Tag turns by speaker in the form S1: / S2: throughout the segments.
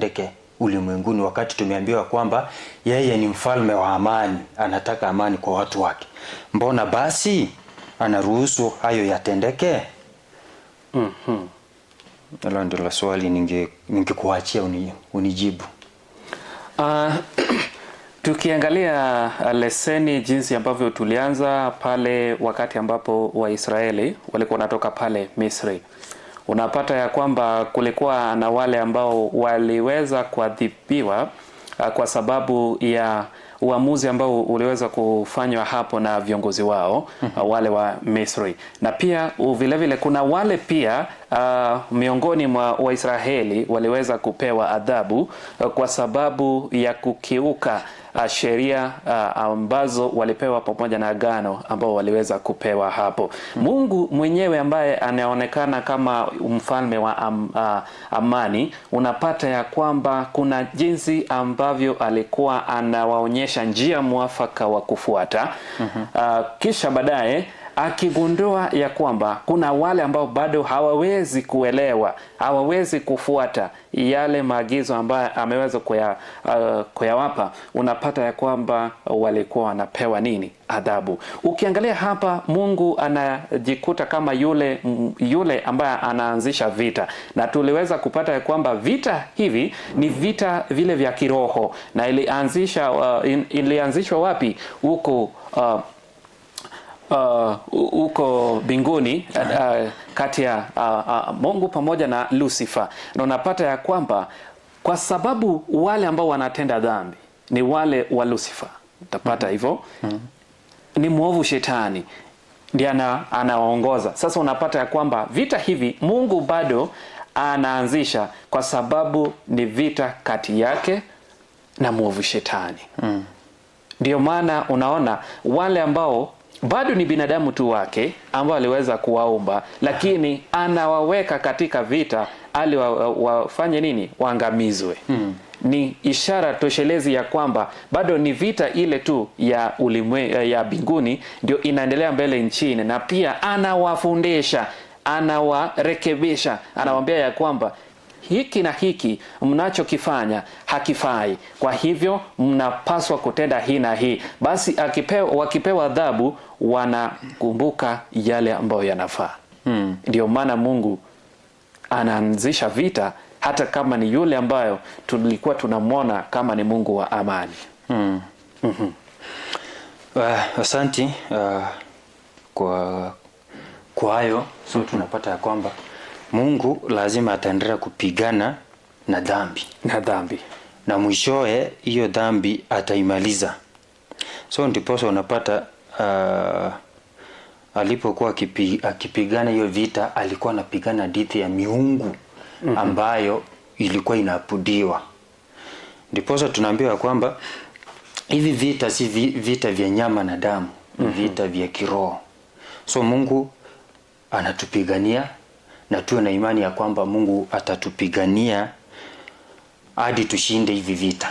S1: yatendeke ulimwenguni, wakati tumeambiwa kwamba yeye ni mfalme wa amani, anataka amani kwa watu wake? Mbona basi anaruhusu hayo yatendeke? Hilo ndilo swali ningekuachia unijibu.
S2: Tukiangalia leseni jinsi ambavyo tulianza pale wakati ambapo Waisraeli walikuwa wanatoka pale Misri, unapata ya kwamba kulikuwa na wale ambao waliweza kuadhibiwa kwa sababu ya uamuzi ambao uliweza kufanywa hapo na viongozi wao wale wa Misri. Na pia vile vile kuna wale pia miongoni mwa Waisraeli waliweza kupewa adhabu kwa sababu ya kukiuka sheria ambazo walipewa pamoja na agano ambao waliweza kupewa hapo. Mungu mwenyewe ambaye anaonekana kama mfalme wa amani, unapata ya kwamba kuna jinsi ambavyo alikuwa anawaonyesha njia mwafaka wa kufuata. Kisha baadaye akigundua ya kwamba kuna wale ambao bado hawawezi kuelewa, hawawezi kufuata yale maagizo ambayo ameweza kuyawapa, unapata ya kwamba walikuwa wanapewa nini? Adhabu. Ukiangalia hapa, Mungu anajikuta kama yule ambaye anaanzisha vita, na tuliweza kupata ya kwamba vita hivi ni vita vile vya kiroho, na ilianzishwa wapi? Uko binguni kati ya Mungu pamoja na Lucifer. Na unapata ya kwamba kwa sababu wale ambao wanatenda dhambi ni wale wa Lucifer, utapata hivyo ni mwovu Shetani ndiye anawaongoza. Sasa unapata ya kwamba vita hivi Mungu bado anaanzisha kwa sababu ni vita kati yake na mwovu Shetani. Ndio maana unaona wale ambao bado ni binadamu tu wake ambao aliweza kuwaumba, lakini anawaweka katika vita ali wafanye nini? Waangamizwe. Ni ishara toshelezi ya kwamba bado ni vita ile tu ya ya binguni ndio inaendelea mbele nchini, na pia anawafundisha, anawarekebisha, anawaambia ya kwamba hiki na hiki mnachokifanya hakifai, kwa hivyo mnapaswa kutenda hii na hii. Basi wakipewa adhabu wanakumbuka yale ambayo yanafaa. Ndio maana Mungu anaanzisha vita hata kama ni yule ambayo tulikuwa tunamwona kama ni Mungu wa amani.
S1: Asanti kwa hayo. So tunapata ya kwamba Mungu lazima ataendelea kupigana na dhambi. Na mwishoe hiyo dhambi ataimaliza. So ndiposa unapata alipokuwa akipigana hiyo vita, alikuwa anapigana dhidi ya miungu ambayo ilikuwa inaabudiwa. Ndiposa tunaambiwa kwamba hivi vita si vita vya nyama na damu, vita vya kiroho. So Mungu anatupigania, na tuwe na imani ya kwamba Mungu atatupigania hadi tushinde hivi vita.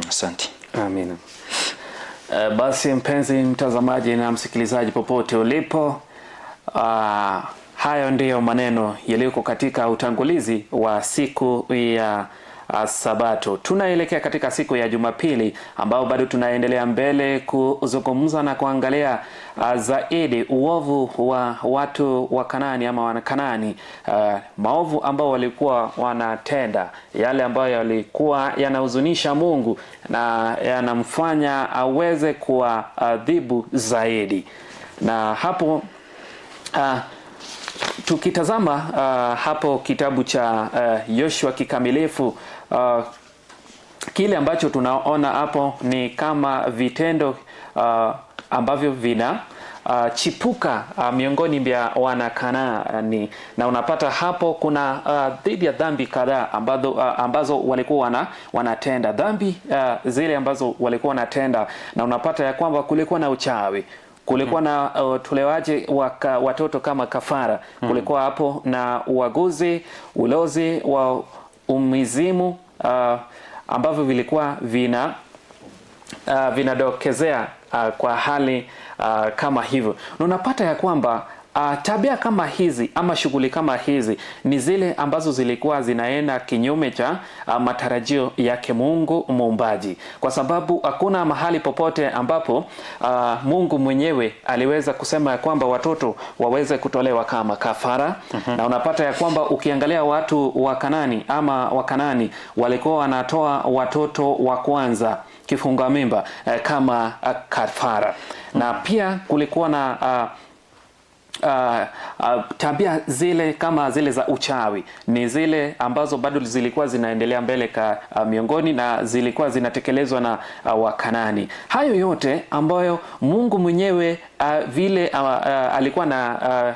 S1: Asante.
S2: Amina. Basi mpenzi mtazamaji na msikilizaji popote ulipo, hayo ndiyo maneno yaliyoko katika utangulizi wa siku ya Sabato. Tunaelekea katika siku ya Jumapili ambao bado tunaendelea mbele kuzungumza na kuangalia zaidi uovu wa watu wa Kanaani ama Wanakanani, maovu ambao walikuwa wanatenda, yale ambayo yalikuwa yanahuzunisha Mungu na yanamfanya aweze kuadhibu zaidi. Na hapo tukitazama hapo kitabu cha Yoshua kikamilifu, kile ambacho tunaona hapo ni kama vitendo ambavyo vina chipuka miongoni mwa Wanakanaani, na unapata hapo kuna dhidi ya dhambi kadhaa ambazo walikuwa wanatenda, dhambi zile ambazo walikuwa wanatenda, na unapata ya kwamba kulikuwa na uchawi, kulikuwa na tolewaji watoto kama kafara, kulikuwa hapo na uaguzi, ulozi wa umizimu ambavyo vilikuwa vinadokezea kwa hali kama hivyo. Na unapata ya kwamba tabia kama hizi ama shughuli kama hizi ni zile ambazo zilikuwa zinaenda kinyume cha matarajio yake Mungu muumbaji, kwa sababu hakuna mahali popote ambapo Mungu mwenyewe aliweza kusema ya kwamba watoto waweze kutolewa kama kafara. Na unapata ya kwamba ukiangalia watu wa Kanani ama Wakanani walikuwa wanatoa watoto wa kwanza kifunga mimba kama kafara. Na pia kulikuwa na tabia zile kama zile za uchawi, ni zile ambazo bado zilikuwa zinaendelea mbele miongoni na zilikuwa zinatekelezwa na Wakanani. Hayo yote ambayo Mungu mwenyewe vile alikuwa na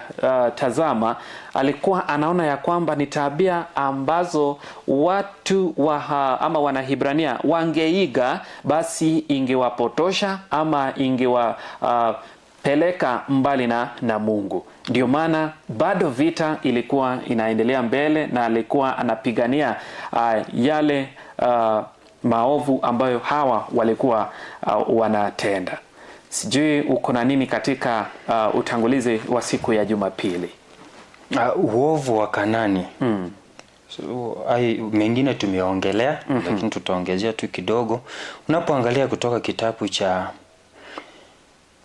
S2: tazama, alikuwa anaona ya kwamba ni tabia ambazo watu ama Wanahibrania wangeiga, basi ingewapotosha ama peleka mbali na Mungu. Ndio maana bado vita ilikuwa inaendelea mbele, na alikuwa anapigania yale maovu ambayo hawa walikuwa wanatenda. Sijui uko na nini katika utangulizi wa siku ya Jumapili?
S1: Uovu wa Kanani. So, mengine tumeongelea, lakini tutaongezea tu kidogo. Unapoangalia kutoka kitabu cha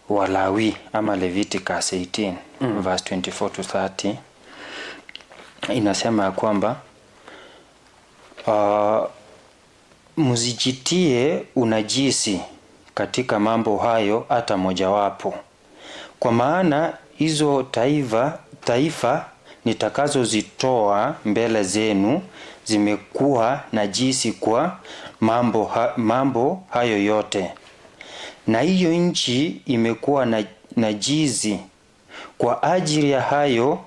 S1: Walawi ama Leviticus 18 verse 24 to 30, inasema ya kwamba msijitie unajisi katika mambo hayo hata mojawapo, kwa maana hizo taifa nitakazozitoa mbele zenu zimekuwa najisi kwa mambo hayo yote, na hiyo nchi imekuwa najisi kwa ajili ya hayo,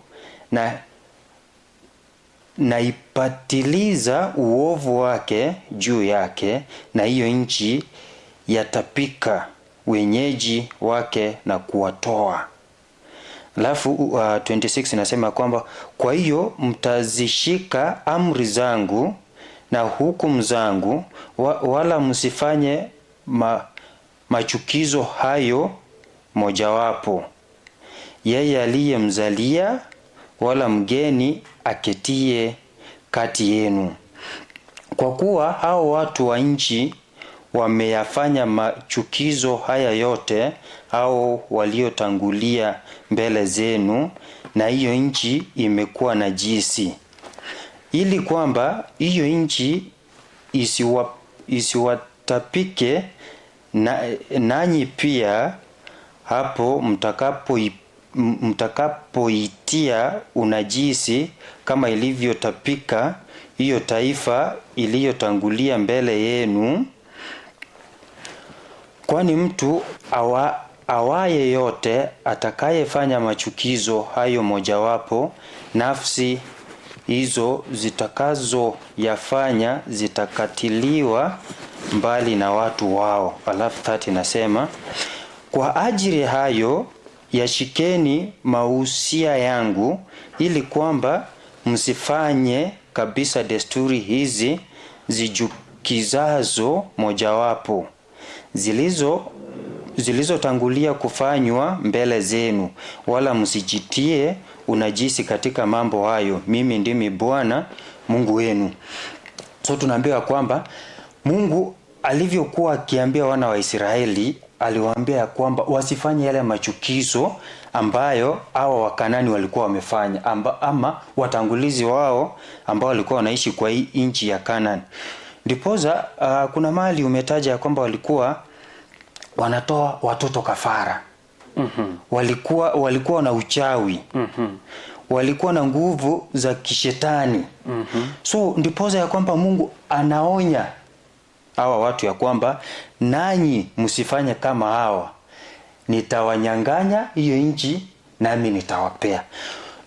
S1: na ipatiliza uovu wake juu yake, na hiyo nchi yatapika wenyeji wake na kuwatoa. Alafu 26 inasema kwamba kwa hiyo mtazishika amri zangu na hukumu zangu, wala msifanye machukizo hayo mojawapo, yeye aliyemzalia wala mgeni aketie kati yenu, kwa kuwa hao watu wa nchi wameyafanya machukizo haya yote, au waliotangulia mbele zenu, na hiyo nchi imekuwa najisi, ili kwamba hiyo nchi isiwatapike nanyi pia hapo mtakapoitia unajisi kama ilivyotapika hiyo taifa iliyotangulia mbele yenu. Kwani mtu awaye yote atakayefanya machukizo hayo mojawapo, nafsi hizo zitakazoyafanya zitakatiliwa mbali na watu wao. Alafu 30 nasema, kwa ajili hayo yashikeni mausia yangu, ili kwamba msifanye kabisa desturi hizi zijukizazo mojawapo, zilizotangulia kufanywa mbele zenu, wala msijitie unajisi katika mambo hayo. Mimi ndimi Bwana Mungu wenu. So tunaambiwa kwamba Mungu alivyokuwa akiambia wana wa Israeli, aliwaambia kwamba wasifanye yale machukizo ambayo hawa Wakanani walikuwa wamefanya, ama watangulizi wao ambao walikuwa wanaishi kwa hii nchi ya Kanani. Ndiposa kuna mahali umetaja kwamba walikuwa wanatoa watoto kafara. Walikuwa na uchawi. Walikuwa na nguvu za kishetani. So ndiposa ya kwamba Mungu anaonya hawa watu ya kwamba nanyi msifanye kama hawa, nitawanyang'anya hiyo nchi nami nitawapea.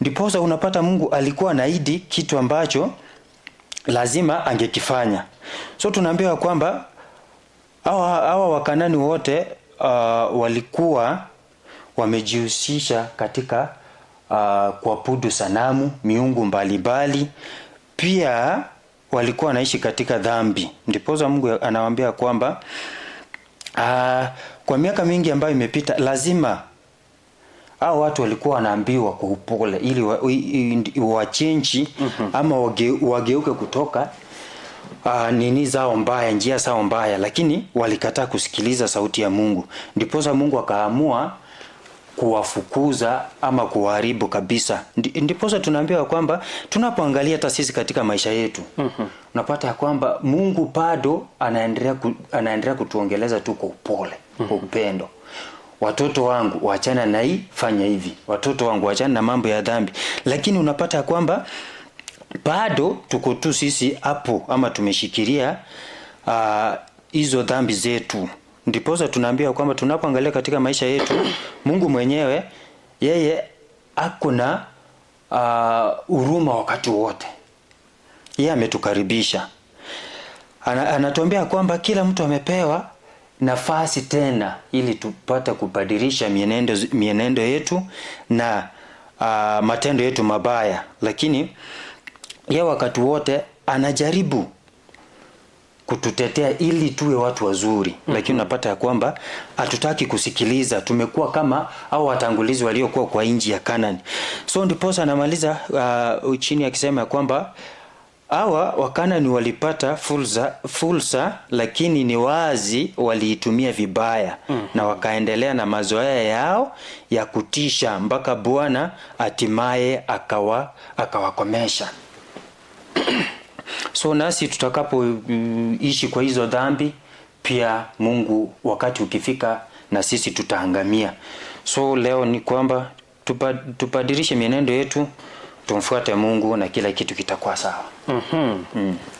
S1: Ndiposa unapata Mungu alikuwa anaahidi kitu ambacho lazima angekifanya. So tunaambiwa kwamba hawa Wakanani wote walikuwa wamejihusisha katika kuabudu sanamu, miungu mbalimbali. Pia walikuwa wanaishi katika dhambi. Ndiposa Mungu anawaambia kwamba kwa miaka mingi ambayo imepita lazima hao watu walikuwa wanaambiwa kwa upole ili wachenji ama wageuke kutoka nini zao mbaya, njia zao mbaya, lakini walikataa kusikiliza sauti ya Mungu. Ndiposa Mungu akaamua kuwafukuza ama kuharibu kabisa. Ndiposa tunaambiwa kwamba tunapoangalia hata sisi katika maisha yetu, unapata ya kwamba Mungu bado anaendelea kutuongeleza tu kwa upole, kwa upendo. Watoto wangu waachana na hii, fanya hivi. Watoto wangu waachana na mambo ya dhambi. Lakini unapata ya kwamba bado tuko tu sisi hapo ama tumeshikilia hizo dhambi zetu. Ndiposa tunaambiwa kwamba tunapoangalia katika maisha yetu, Mungu mwenyewe yeye ako na huruma wakati wote. Yeye ametukaribisha. Anatuambia kwamba kila mtu amepewa nafasi tena ili tupate kubadilisha mienendo yetu na matendo yetu mabaya, lakini yeye wakati wote anajaribu kututetea ili tuwe watu wazuri. Lakini unapata ya kwamba hatutaki kusikiliza. Tumekuwa kama au watangulizi waliokuwa kwa nchi ya Kanani. So ndiposa anamaliza chini akisema ya kwamba hawa Wakanani walipata fursa, lakini ni wazi waliitumia vibaya na wakaendelea na mazoea yao ya kutisha mpaka Bwana hatimaye akawakomesha. So nasi tutakapoishi kwa hizo dhambi, pia Mungu wakati ukifika na sisi tutaangamia. So leo ni kwamba tubadilishe mienendo yetu, tumfuate Mungu na kila kitu kitakuwa sawa.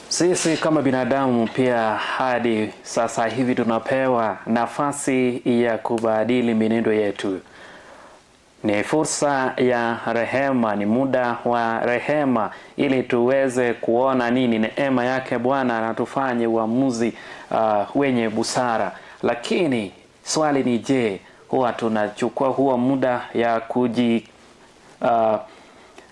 S2: Sisi kama binadamu pia hadi sasa hivi tunapewa nafasi ya kubadili mienendo yetu. Ni fursa ya rehema, ni muda wa rehema ili tuweze kuona nini neema yake Bwana na tufanye uamuzi wenye busara. Lakini swali ni je, huwa tunachukua huo muda ya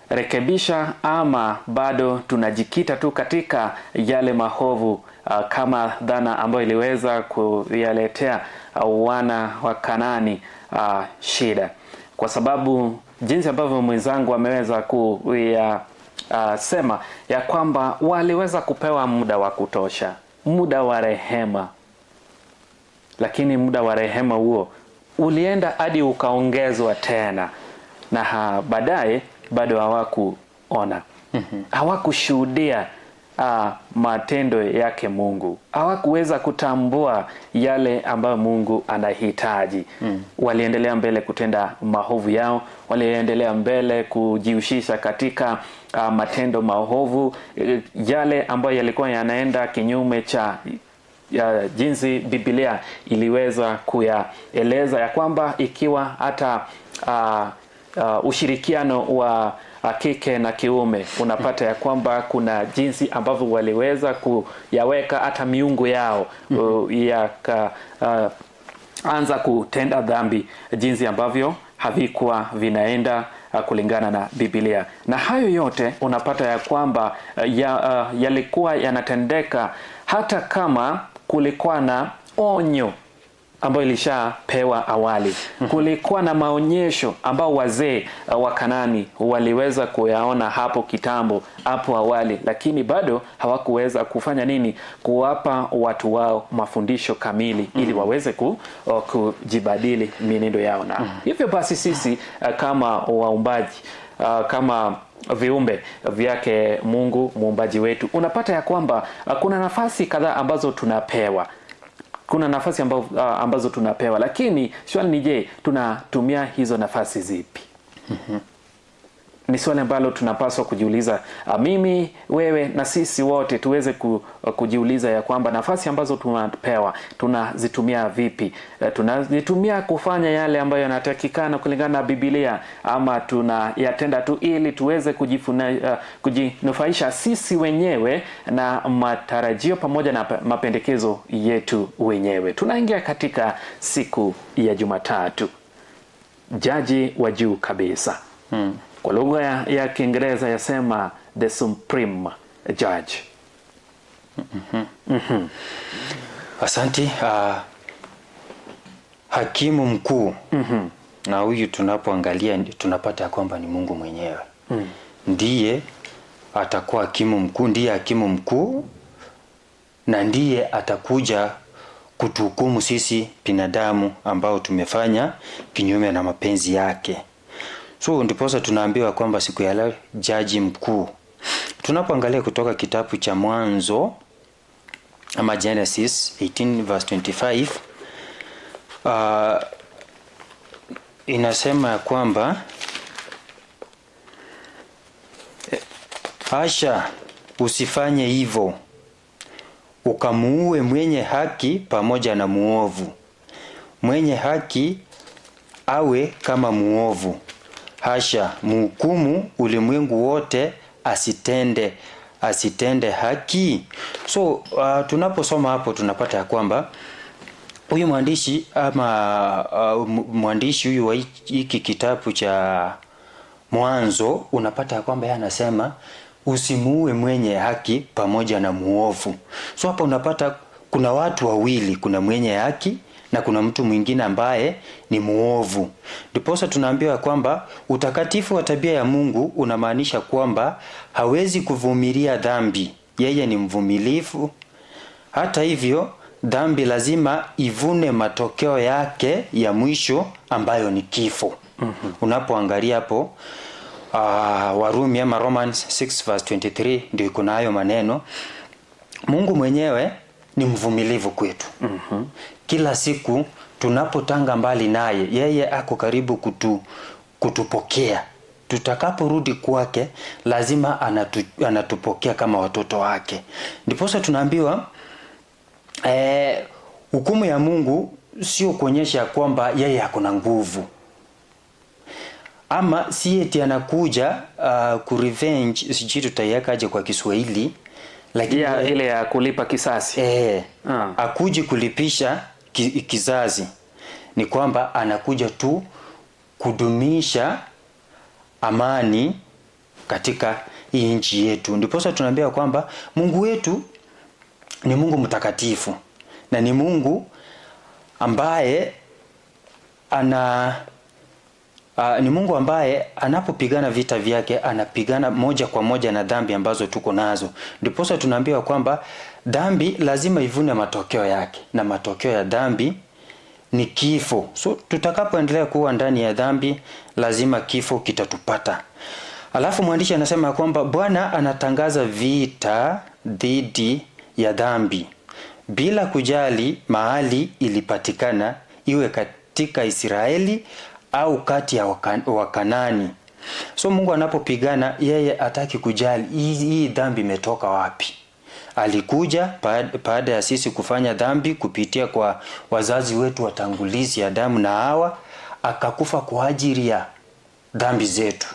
S2: rekebisha ama bado tunajikita tu katika yale mahovu kama dhana ambayo iliweza kuyaletea wana wa Kanani shida? Kwa sababu jinsi ambavyo mwenzangu ameweza kusema ya kwamba waliweza kupewa muda wa kutosha, muda wa rehema, lakini muda wa rehema huo ulienda hadi ukaongezwa tena, na baadaye bado hawakuona, hawakushuhudia matendo yake Mungu, hawakuweza kutambua yale ambayo Mungu anahitaji. Waliendelea mbele kutenda maovu yao, waliendelea mbele kujihusisha katika matendo maovu, yale ambayo yalikuwa yanaenda kinyume cha jinsi Biblia iliweza kuyaeleza, ya kwamba ikiwa hata ushirikiano wa kike na kiume, unapata ya kwamba kuna jinsi ambavyo waliweza kuyaweka hata miungu yao anza kutenda dhambi, jinsi ambavyo havikuwa vinaenda kulingana na Biblia. Na hayo yote unapata ya kwamba yalikuwa yanatendeka hata kama kulikuwa na onyo ambayo ilishapewa awali. Kulikuwa na maonyesho ambao wazee wa Kanani waliweza kuyaona hapo kitambo, hapo awali, lakini bado hawakuweza kufanya nini? Kuwapa watu wao mafundisho kamili ili waweze kujibadili mienendo yao. Na hivyo basi sisi kama waumbaji, kama viumbe vyake Mungu muumbaji wetu, unapata ya kwamba kuna nafasi kadhaa ambazo tunapewa. Kuna nafasi ambazo tunapewa, lakini swali ni je, tunatumia hizo nafasi zipi? Ni swali ambalo tunapaswa kujiuliza, mimi, wewe na sisi wote tuweze kujiuliza ya kwamba nafasi ambazo tunapewa tunazitumia vipi? Tunazitumia kufanya yale ambayo yanatakikana kulingana na Biblia, ama tunayatenda tu ili tuweze kujinufaisha sisi wenyewe na matarajio pamoja na mapendekezo yetu wenyewe? Tunaingia katika siku ya Jumatatu, jaji wa juu kabisa. Kwa lugha ya Kiingereza yasema the supreme judge.
S1: Asanti. Hakimu mkuu Na huyu tunapoangalia tunapata kwamba ni Mungu mwenyewe. Ndiye atakuwa hakimu mkuu, ndiye hakimu mkuu, na ndiye atakuja kutuhukumu sisi binadamu ambao tumefanya kinyume na mapenzi yake. So ndiposa tunaambiwa kwamba siku ya leo jaji mkuu. Tunapoangalia kutoka kitabu cha Mwanzo ama Genesis 18 verse 25, inasema ya kwamba Asha, usifanye hivyo, ukamuue mwenye haki pamoja na muovu. Mwenye haki awe kama muovu. Hasha, mhukumu ulimwengu wote asitende haki. So tunaposoma hapo tunapata ya kwamba huyu mwandishi ama mwandishi huyu wa hiki kitabu cha Mwanzo, unapata ya kwamba yeye anasema usimuue mwenye haki pamoja na muovu. So hapa unapata kuna watu wawili, kuna mwenye haki na kuna mtu mwingine ambaye ni muovu. Ndiposa tunaambiwa kwamba utakatifu wa tabia ya Mungu unamaanisha kwamba hawezi kuvumilia dhambi. Yeye ni mvumilivu. Hata hivyo, dhambi lazima ivune matokeo yake ya mwisho ambayo ni kifo. Unapoangalia hapo Warumi ama Romans 6 verse 23 ndio iko na hayo maneno. Mungu mwenyewe ni mvumilivu kwetu. Kila siku tunapotanga mbali naye, yeye ako karibu kutupokea. Tutakaporudi kwake lazima anatupokea kama watoto wake. Ndiposa tunaambiwa hukumu ya Mungu sio kuonyesha kwamba yeye ako na nguvu, ama si eti anakuja kurevenge, sijui tutaiwekaje kwa Kiswahili, lakini
S2: ile ya kulipa kisasi.
S1: Akuji kulipisha kizazi. Ni kwamba anakuja tu kudumisha amani katika hii nchi yetu. Ndiposa tunaambia kwamba Mungu wetu ni Mungu mtakatifu, na ni Mungu ambaye ni Mungu ambaye anapopigana vita vyake anapigana moja kwa moja na dhambi ambazo tuko nazo. Ndiposa tunaambiwa kwamba dhambi lazima ivune matokeo yake, na matokeo ya dhambi ni kifo. So tutakapoendelea kuwa ndani ya dhambi lazima kifo kitatupata. Alafu mwandishi anasema kwamba Bwana anatangaza vita dhidi ya dhambi bila kujali mahali ilipatikana, iwe katika Israeli au kati ya Wakanani. So Mungu anapopigana, yeye hataki kujali hii dhambi imetoka wapi. Alikuja baada ya sisi kufanya dhambi kupitia kwa wazazi wetu watangulizi Adamu na Hawa, akakufa kwa ajili ya dhambi zetu.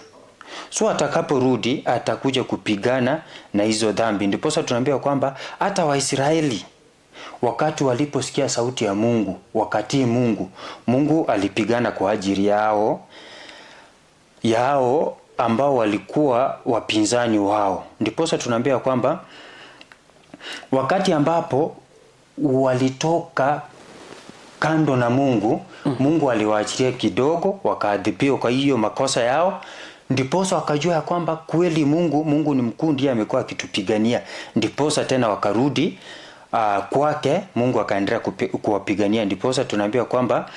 S1: So atakaporudi atakuja kupigana na hizo dhambi. Ndiposa tunaambiwa kwamba hata Waisraeli wakati waliposikia sauti ya Mungu, wakati Mungu alipigana kwa ajili yao ambao walikuwa wapinzani wao. Ndiposa tunaambiwa kwamba wakati ambapo walitoka kando na Mungu, Mungu aliwaachilia kidogo, wakaadhibiwa kwa hiyo makosa yao. Ndiposa wakajua ya kwamba kweli Mungu ni mkuu, ndiye amekuwa akitupigania. Ndiposa tena wakarudi kwake, Mungu akaendelea kuwapigania. Ndiposa tunaambiwa kwamba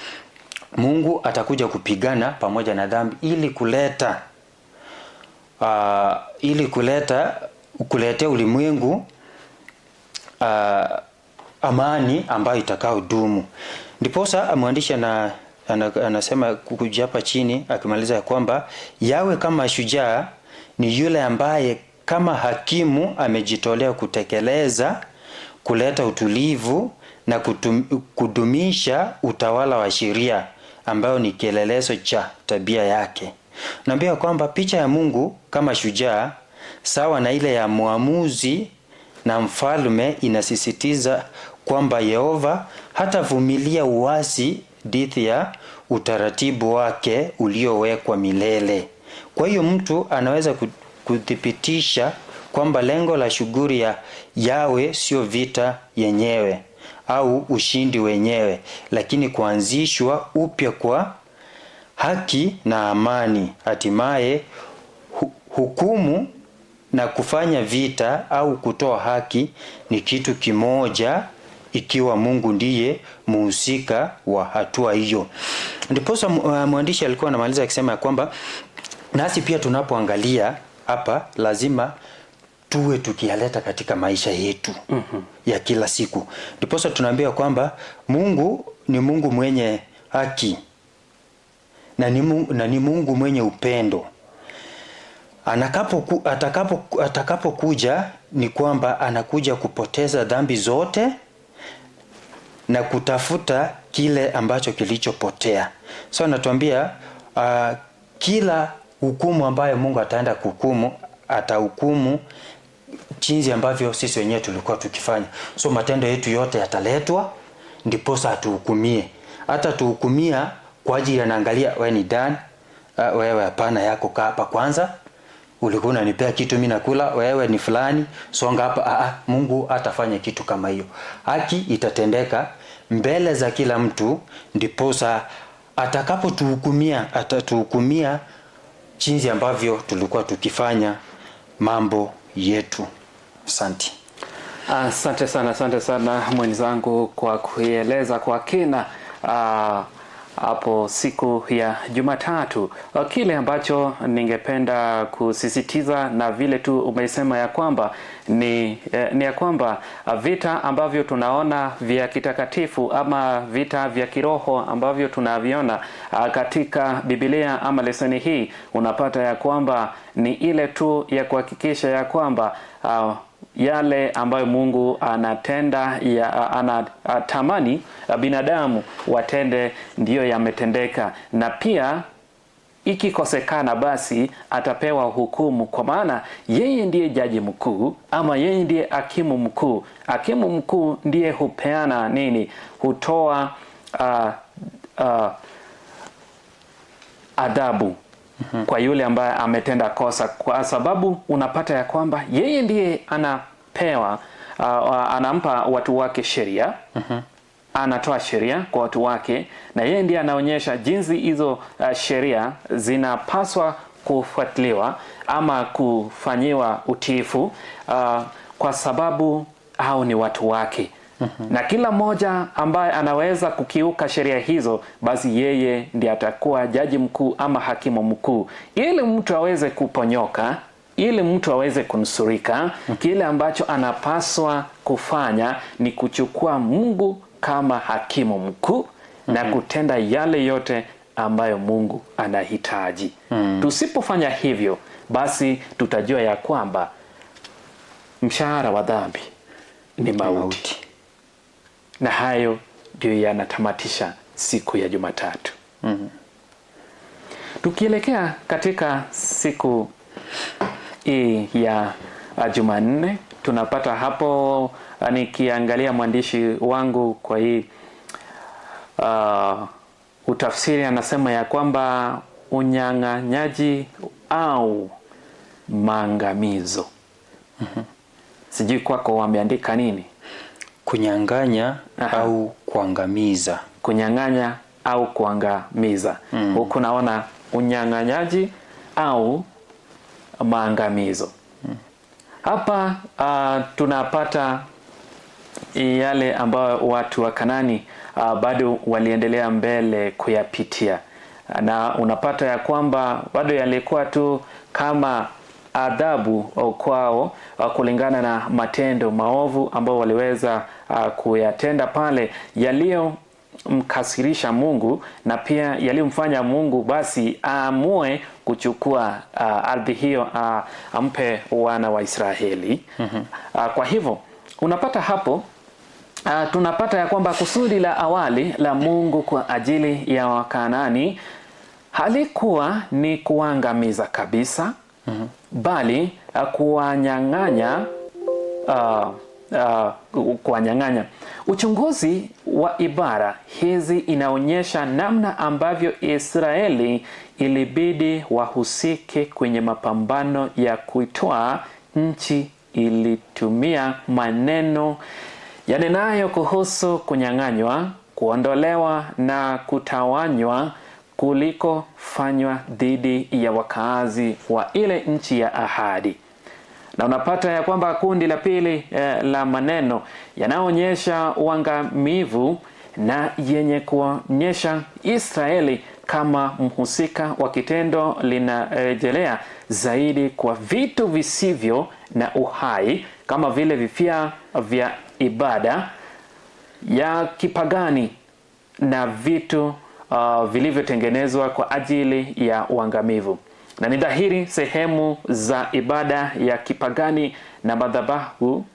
S1: Mungu atakuja kupigana pamoja na dhambi ili kuletea ulimwengu amani ambayo itakao dumu. Ndiposa mwandishi anasema kuja hapa chini akimaliza ya kwamba yawe kama shujaa ni yule ambaye kama hakimu amejitolea kutekeleza, kuleta utulivu na kudumisha utawala wa sheria ambayo ni kielelezo cha tabia yake. Naambia kwamba picha ya Mungu kama shujaa sawa na ile ya muamuzi na mfalme inasisitiza kwamba Yehova hatavumilia uasi dhidi ya utaratibu wake uliowekwa milele. Kwa hiyo mtu anaweza kuthibitisha kwamba lengo la shughuli ya Yawe sio vita yenyewe au ushindi wenyewe, lakini kuanzishwa upya kwa haki na amani. Hatimaye hukumu na kufanya vita au kutoa haki ni kitu kimoja, ikiwa Mungu ndiye muhusika wa hatua hiyo. Ndiposa mwandishi alikuwa anamaliza akisema ya kwamba nasi pia tunapoangalia hapa lazima tuwe tukiyaleta katika maisha yetu ya kila siku. Ndiposa tunaambiwa kwamba Mungu ni Mungu mwenye haki na ni Mungu mwenye upendo. Atakapokuja ni kwamba anakuja kupoteza dhambi zote na kutafuta kile ambacho kilichopotea. So anatuambia kila hukumu ambayo Mungu ataenda kuhukumu, atahukumu jinsi ambavyo sisi wenyewe tulikuwa tukifanya. So matendo yetu yote yataletwa ndiposa atuhukumie. Hata tuhukumia kwa ajili anaangalia wewe ni Dan, wewe hapana, yako kaa hapa kwanza. Ulikuwa unanipea kitu mimi nakula, wewe ni fulani, songa hapa. Mungu atafanya kitu kama hiyo. Haki itatendeka mbele za kila mtu, ndiposa atakapotuhukumia, atatuhukumia jinsi ambavyo tulikuwa tukifanya mambo yetu. Asante.
S2: Asante sana mwenzangu kwa kueleza kwa kina hapo siku ya Jumatatu. Kile ambacho ningependa kusisitiza na vile tu umesema ya kwamba ni ya kwamba vita ambavyo tunaona vya kitakatifu ama vita vya kiroho ambavyo tunaviona katika Biblia ama lesoni hii, unapata ya kwamba ni ile tu ya kuhakikisha ya kwamba yale ambayo Mungu anatenda anatamani binadamu watende ndiyo yametendeka, na pia ikikosekana basi atapewa hukumu, kwa maana yeye ndiye jaji mkuu ama yeye ndiye hakimu mkuu. Hakimu mkuu ndiye hupeana nini, hutoa adhabu kwa yule ambaye ametenda kosa, kwa sababu unapata ya kwamba yeye ndiye anapewa anampa watu wake sheria, anatoa sheria kwa watu wake, na yeye ndiye anaonyesha jinsi hizo sheria zinapaswa kufuatiliwa ama kufanyiwa utiifu, kwa sababu hao ni watu wake. Na kila mmoja ambaye anaweza kukiuka sheria hizo, basi yeye ndiye atakuwa jaji mkuu ama hakimu mkuu, ili mtu aweze kuponyoka, ili mtu aweze kunusurika. Kile ambacho anapaswa kufanya ni kuchukua Mungu kama hakimu mkuu na kutenda yale yote ambayo Mungu anahitaji. Tusipofanya hivyo, basi tutajua ya kwamba mshahara wa dhambi ni mauti. Na hayo ndio yanatamatisha siku ya Jumatatu. Tukielekea katika siku hii ya Jumanne, tunapata hapo, nikiangalia mwandishi wangu kwa hii utafsiri, anasema ya kwamba unyang'anyaji au maangamizo. Sijui kwako wameandika nini?
S1: Kunyang'anya au kuangamiza.
S2: Kunyang'anya au kuangamiza. Huku naona unyang'anyaji au maangamizo. Hapa tunapata yale ambayo watu wa Kanani bado waliendelea mbele kuyapitia, na unapata ya kwamba bado yalikuwa tu kama adhabu kwao kulingana na matendo maovu ambao waliweza kuyatenda pale, yaliyomkasirisha Mungu na pia yaliyomfanya Mungu basi aamue kuchukua ardhi hiyo ampe wana wa Israeli. Kwa hivyo unapata hapo tunapata ya kwamba kusudi la awali la Mungu kwa ajili ya Wakanaani halikuwa ni kuangamiza kabisa, bali kuwanyang'anya. Uchunguzi wa ibara hizi inaonyesha namna ambavyo Israeli ilibidi wahusike kwenye mapambano ya kuitoa nchi. Ilitumia maneno yanenayo kuhusu kunyang'anywa, kuondolewa na kutawanywa kuliko fanywa dhidi ya wakazi wa ile nchi ya ahadi. Na unapata ya kwamba kundi la pili la maneno yanaonyesha uangamivu na yenye kuonyesha Israeli kama mhusika wa kitendo linarejelea zaidi kwa vitu visivyo na uhai kama vile vifaa vya ibada ya kipagani na vitu vilivyotengenezwa kwa ajili ya uangamivu. Na ni dhahiri sehemu za ibada ya kipagani na madhabahu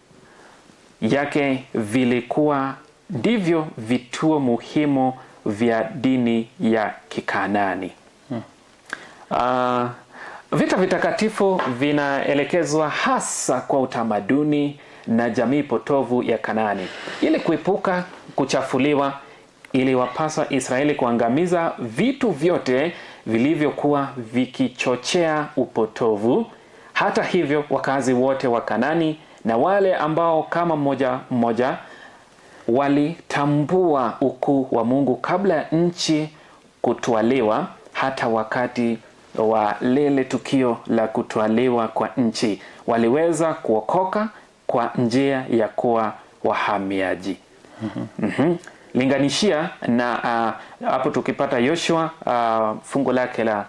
S2: yake vilikuwa ndivyo vituo muhimu vya dini ya Kikanaani. Vita vitakatifu vinaelekezwa hasa kwa utamaduni na jamii potovu ya Kanaani. Ili kuepuka kuchafuliwa, iliwapasa Israeli kuangamiza vitu vyote vilivyokuwa vikichochea upotovu. Hata hivyo, wakazi wote wa Kanaani na wale ambao kama mmoja walitambua ukuu wa Mungu kabla ya nchi kutwaliwa, hata wakati wa lile tukio la kutwaliwa kwa nchi waliweza kuokoka kwa njia ya kuwa wahamiaji. Linganishia na hapo tukipata Yoshua fungu lake la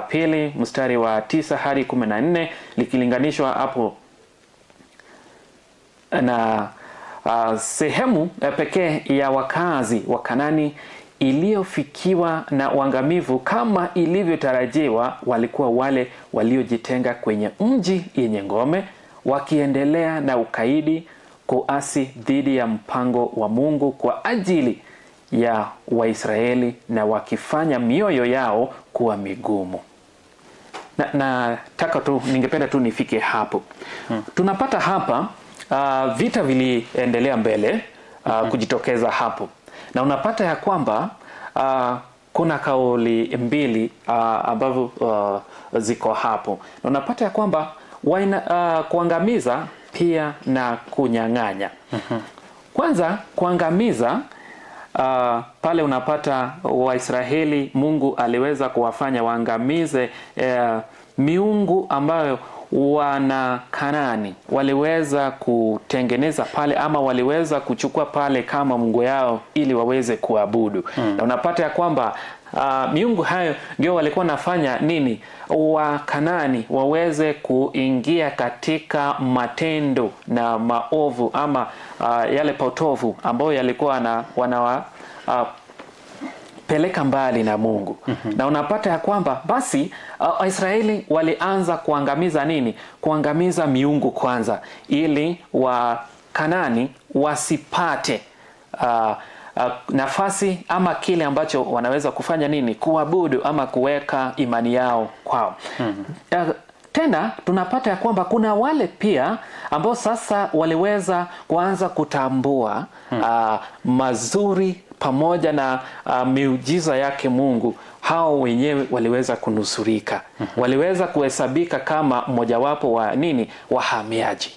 S2: pili mstari wa 9 hadi 14 likilinganishwa hapo na sehemu pekee ya wakazi wa Kanaani iliyofikiwa na uangamivu kama ilivyotarajiwa walikuwa wale waliojitenga kwenye mji yenye ngome, wakiendelea na ukaidi, kuasi dhidi ya mpango wa Mungu kwa ajili ya Waisraeli na wakifanya mioyo yao kuwa migumu. Ningependa tu nifike hapo. Tunapata hapa vita viliendelea mbele kujitokeza hapo. Na unapata ya kwamba kuna kauli mbili ambavyo ziko hapo. Na unapata ya kwamba kuangamiza pia na kunyang'anya. Kwanza kuangamiza, pale unapata Waisraeli Mungu aliweza kuwafanya waangamize miungu ambayo wana Kanaani waliweza kutengeneza pale ama waliweza kuchukua pale kama mungu yao ili waweze kuabudu. Na unapata ya kwamba miungu hayo ndio walikuwa nafanya nini? Wa Kanaani waweze kuingia katika matendo na maovu ama yale potovu ambayo yalikuwa peleka mbali na Mungu. Na unapata ya kwamba basi Israeli walianza kuangamiza nini? Kuangamiza miungu kwanza, ili wa Kanaani wasipate nafasi ama kile ambacho wanaweza kufanya nini? Kuabudu ama kuweka imani yao kwao. Tena tunapata ya kwamba kuna wale pia ambao sasa waliweza kuanza kutambua mazuri pamoja na miujiza yake Mungu. Hao wenyewe waliweza kunusurika. Waliweza kuhesabika kama mojawapo wa nini? Wahamiaji.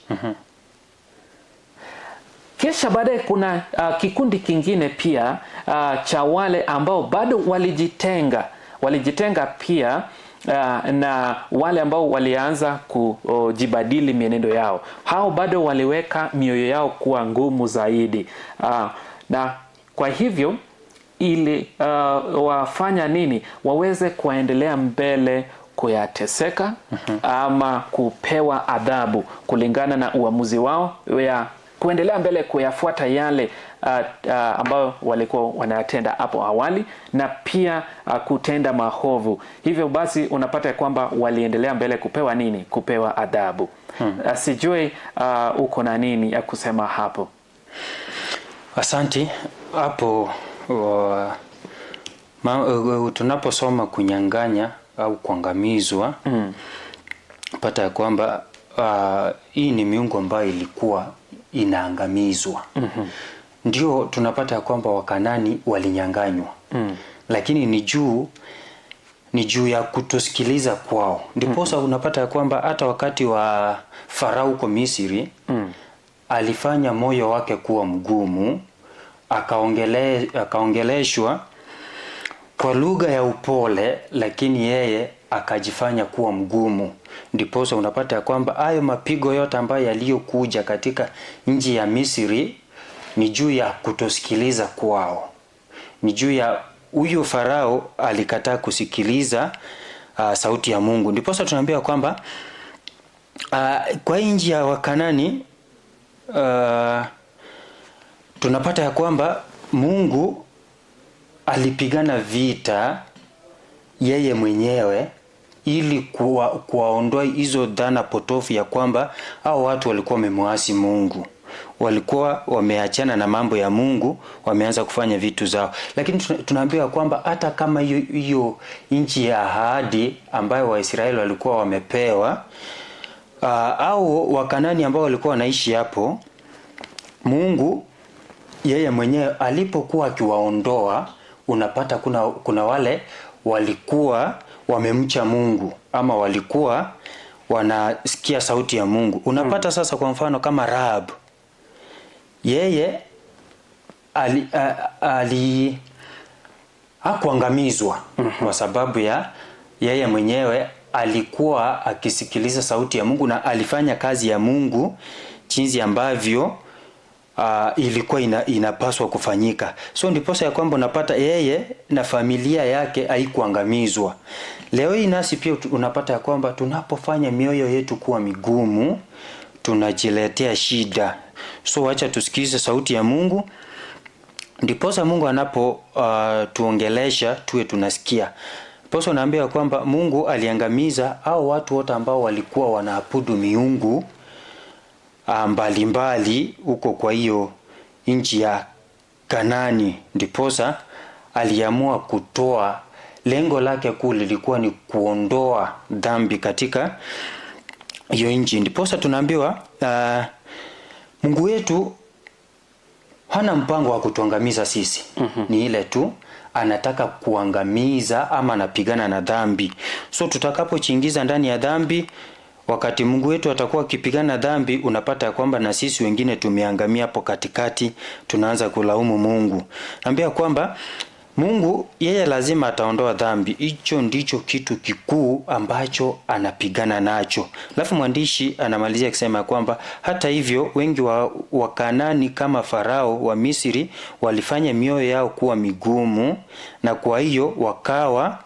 S2: Kisha baadaye kuna kikundi kingine pia cha wale ambao bado walijitenga pia na wale ambao walianza kujibadili mienendo yao. Hao bado waliweka mioyo yao kuwa ngumu zaidi. Na kwa hivyo ili wafanya nini? Waweze kuendelea mbele kuyateseka ama kupewa adhabu kulingana na uamuzi wao ya kuendelea mbele kuyafuata yale ambayo walikuwa wanatenda hapo awali na pia kutenda maovu. Hivyo basi unapata kwamba waliendelea mbele kupewa nini? Kupewa adhabu. Sijui uko na nini ya kusema hapo?
S1: Asanti. Hapo tunaposoma kunyang'anya au kuangamizwa, pata ya kwamba hii ni miungu ambayo ilikuwa inaangamizwa. Ndio tunapata ya kwamba Wakanani walinyang'anywa. Lakini ni juu ya kutosikiliza kwao. Ndiposa unapata ya kwamba hata wakati wa Farao kwa Misri alifanya moyo wake kuwa mgumu, akaongeleshwa kwa lugha ya upole, lakini yeye akajifanya kuwa mgumu. Ndiposa unapata ya kwamba hayo mapigo yote ambayo yaliyokuja katika nchi ya Misri ni juu ya kutosikiliza kwao, ni juu ya huyo Farao alikataa kusikiliza sauti ya Mungu. Ndiposa tunaambiwa kwamba kwa nchi ya Wakanani tunapata ya kwamba Mungu alipigana vita yeye mwenyewe ili kuwaondoa hizo dhana potofu ya kwamba hao watu walikuwa wamemwasi Mungu, walikuwa wameachana na mambo ya Mungu, wameanza kufanya vitu zao. Lakini tunaambiwa kwamba hata kama hiyo nchi ya ahadi ambayo Waisraeli walikuwa wamepewa, au Wakanani ambao walikuwa wanaishi hapo, Mungu yeye mwenyewe alipokuwa akiwaondoa, unapata kuna wale walikuwa wamemcha Mungu ama walikuwa wanasikia sauti ya Mungu. Unapata sasa kwa mfano kama Rahab, yeye hakuangamizwa kwa sababu ya yeye mwenyewe alikuwa akisikiliza sauti ya Mungu na alifanya kazi ya Mungu jinsi ambavyo ilikuwa inapaswa kufanyika. So ndiposa ya kwamba unapata yeye na familia yake haikuangamizwa. Leo hii nasi pia unapata ya kwamba tunapofanya mioyo yetu kuwa migumu, tunajiletea shida. So acha tusikize sauti ya Mungu, ndiposa Mungu anapo tuongelesha tuwe tunasikia. Ndiposa naambia kwamba Mungu aliangamiza hao watu wote ambao walikuwa wanaabudu miungu mbalimbali huko kwa hiyo nchi ya Kanani. Ndiposa aliamua kutoa, lengo lake kuu lilikuwa ni kuondoa dhambi katika hiyo nchi. Ndiposa tunaambiwa Mungu wetu hana mpango wa kutuangamiza sisi. Ni ile tu anataka kuangamiza ama anapigana na dhambi. So tutakapochiingiza ndani ya dhambi, wakati Mungu wetu atakuwa akipigana dhambi, unapata ya kwamba na sisi wengine tumeangamia hapo katikati, tunaanza kulaumu Mungu. Naambia kwamba Mungu yeye lazima ataondoa dhambi. Hicho ndicho kitu kikuu ambacho anapigana nacho. Alafu mwandishi anamalizia kusema kwamba hata hivyo wengi wa Kanani kama Farao wa Misri walifanya mioyo yao kuwa migumu, na kwa hiyo wakawa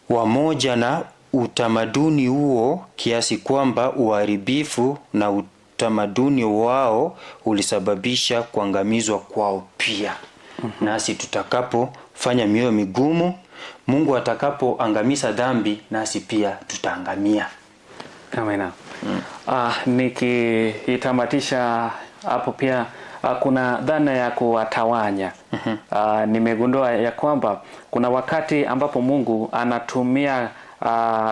S1: wamoja na utamaduni huo, kiasi kwamba uharibifu na utamaduni wao ulisababisha kuangamizwa kwao pia. Nasi tutakapofanya mioyo migumu, Mungu atakapoangamiza dhambi, nasi pia tutaangamia.
S2: Amina. Nikitamatisha hapo pia kuna dhana ya kuwatawanya. Nimegundua ya kwamba kuna wakati ambapo Mungu anatumia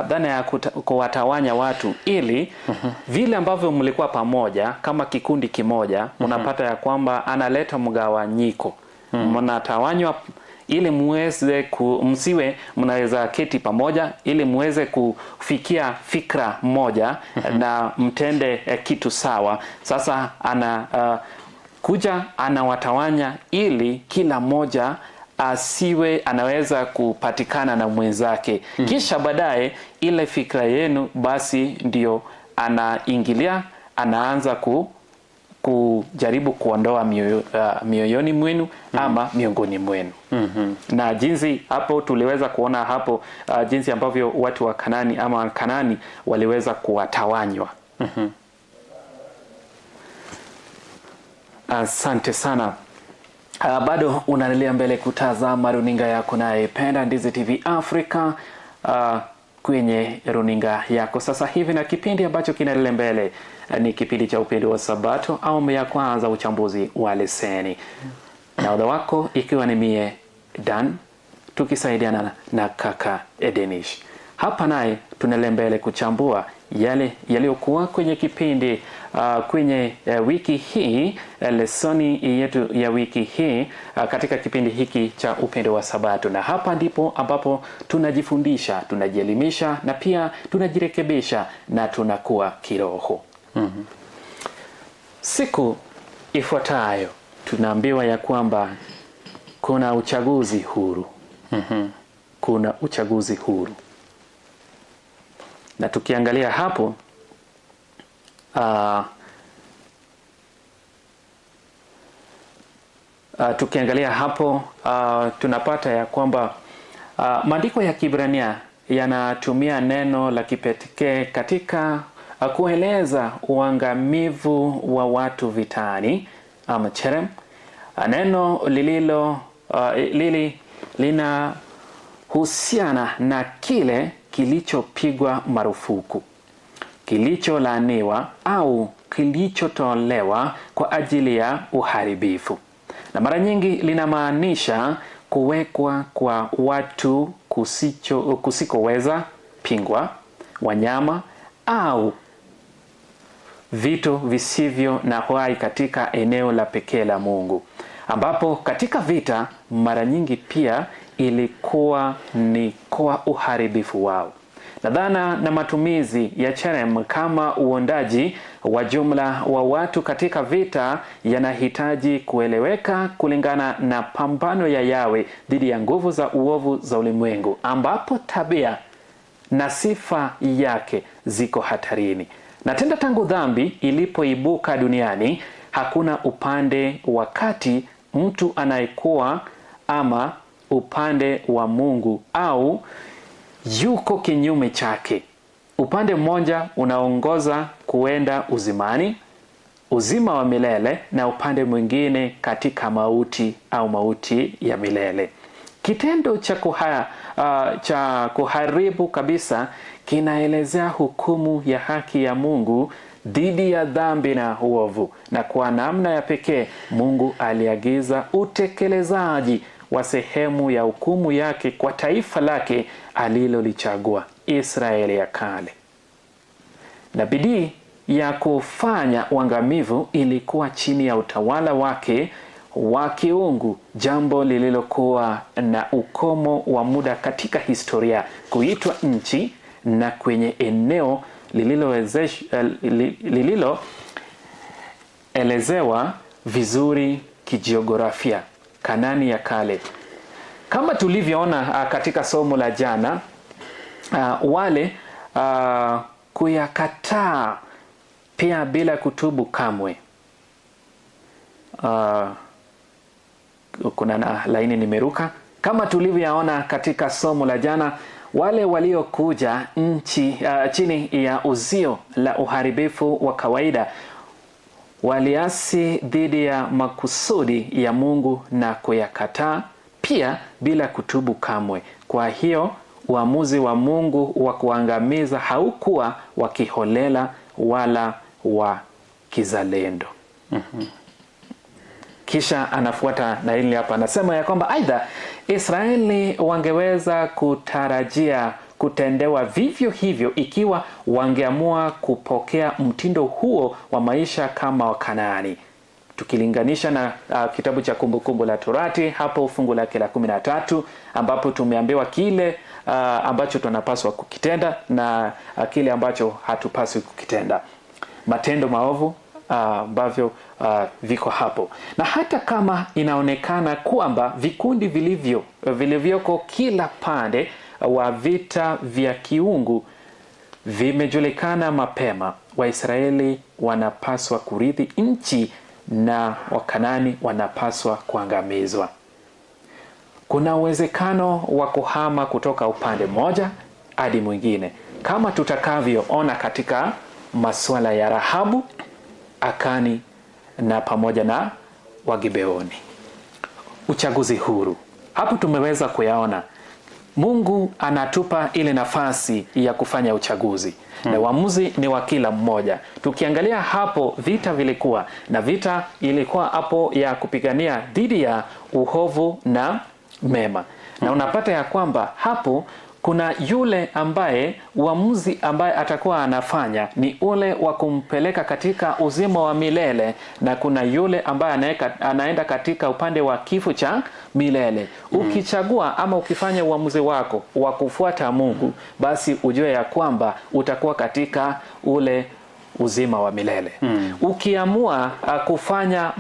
S2: dhana ya kuwatawanya watu ili vile ambavyo mlikuwa pamoja kama kikundi kimoja, unapata ya kwamba analeta mgawanyiko. Mnatawanywa ili msiwe mnaweza keti pamoja, ili muweze kufikia fikra moja na mtende kitu sawa. Sasa kuja anawatawanya ili kila moja asiwe anaweza kupatikana na mwenzake. Kisha baadaye ile fikra yenu basi ndio anaingilia, anaanza kujaribu kuondoa mioyoni mwenu ama miongoni mwenu. Na jinsi hapo tuliweza kuona hapo jinsi ambavyo watu wa Kanani ama Kanani waliweza kuwatawanywa. Asante sana. Bado unaendelea mbele kutazama runinga yako naipenda Ndizi TV Africa kwenye runinga yako sasa hivi, na kipindi ambacho kinaendelea mbele ni kipindi cha Upendo wa Sabato, awamu ya kwanza, uchambuzi wa leseni. Na wadau wako ikiwa ni mie Dan, tukisaidiana na kaka Edenish. Hapa naye tunaendelea mbele kuchambua yale yaliyokuwa kwenye kipindi kwenye wiki hii, lesoni yetu ya wiki hii katika kipindi hiki cha Upendo wa Sabato. Na hapa ndipo ambapo tunajifundisha, tunajielimisha na pia tunajirekebisha na tunakuwa kiroho. Siku ifuatayo tunaambiwa ya kwamba kuna uchaguzi huru. kuna uchaguzi huru. Na tukiangalia hapo tunapata ya kwamba maandiko ya Kiebrania yanatumia neno la kipekee katika kueleza uangamivu wa watu vitani ama cherem. Neno linahusiana na kile kilichopigwa marufuku, kilicholaaniwa au kilichotolewa kwa ajili ya uharibifu. Na mara nyingi linamaanisha kuwekwa kwa watu kusikoweza pingwa, wanyama au vitu visivyo na uhai katika eneo la pekee la Mungu, ambapo katika vita mara nyingi pia ilikuwa ni kwa uharibifu wao. Na dhana na matumizi ya cherem kama uondaji wa jumla wa watu katika vita yanahitaji kueleweka kulingana na pambano ya Yawe dhidi ya nguvu za uovu za ulimwengu, ambapo tabia na sifa yake ziko hatarini. Na tena tangu dhambi ilipoibuka duniani, hakuna upande wakati mtu anayekuwa ama upande wa Mungu au yuko kinyume chake. Upande mmoja unaongoza kuenda uzimani, uzima wa milele, na upande mwingine katika mauti au mauti ya milele. Kitendo cha kuharibu kabisa kinaelezea hukumu ya haki ya Mungu dhidi ya dhambi na uovu, na kwa namna ya pekee Mungu aliagiza utekelezaji wa sehemu ya hukumu yake kwa taifa lake alilolichagua, Israeli ya kale. Na bidii ya kufanya uangamivu ilikuwa chini ya utawala wake wa kiungu, jambo lililokuwa na ukomo wa muda katika historia, kuitwa nchi na kwenye eneo lililoelezewa vizuri kijiografia, Kanani ya kale. Kama tulivyoona katika somo la jana, wale kuyakataa pia bila kutubu kamwe. Kuna laini nimeruka. Kama tulivyoona katika somo la jana, wale waliokuja chini ya uzio la uharibifu wa kawaida waliasi dhidi ya makusudi ya Mungu na kuyakataa pia bila kutubu kamwe. Kwa hiyo uamuzi wa Mungu wa kuangamiza haukuwa wa kiholela wala wa kizalendo. Kisha anafuata na hili hapa, anasema ya kwamba aidha Israeli wangeweza kutarajia kutendewa vivyo hivyo ikiwa wangeamua kupokea mtindo huo wa maisha kama Wakanaani. Tukilinganisha na kitabu cha Kumbukumbu la Torati, hapo fungu lake la 13, ambapo tumeambiwa kile ambacho tunapaswa kukitenda na kile ambacho hatupaswi kukitenda. Matendo maovu ambavyo viko hapo. Na hata kama inaonekana kwamba vikundi vilivyoko kila pande wa vita vya kiungu vimejulikana mapema, Waisraeli wanapaswa kurithi nchi na Wakanani wanapaswa kuangamizwa. Kuna uwezekano wa kuhama kutoka upande mmoja hadi mwingine, kama tutakavyoona katika masuala ya Rahabu, Akani na pamoja na Wagibeoni. Uchaguzi huru, hapo tumeweza kuyaona Mungu anatupa ile nafasi ya kufanya uchaguzi. Na uamuzi ni wa kila mmoja. Tukiangalia hapo vita vilikuwa, na vita ilikuwa hapo ya kupigania dhidi ya uovu na mema. Na unapata ya kwamba hapo kuna yule ambaye uamuzi ambaye atakuwa anafanya ni ule wa kumpeleka katika uzima wa milele, na kuna yule ambaye anaenda katika upande wa kifo cha milele. Ukichagua ama ukifanya uamuzi wako wa kufuata Mungu, basi ujue ya kwamba utakuwa katika ule uzima wa milele. Ukiamua kufanya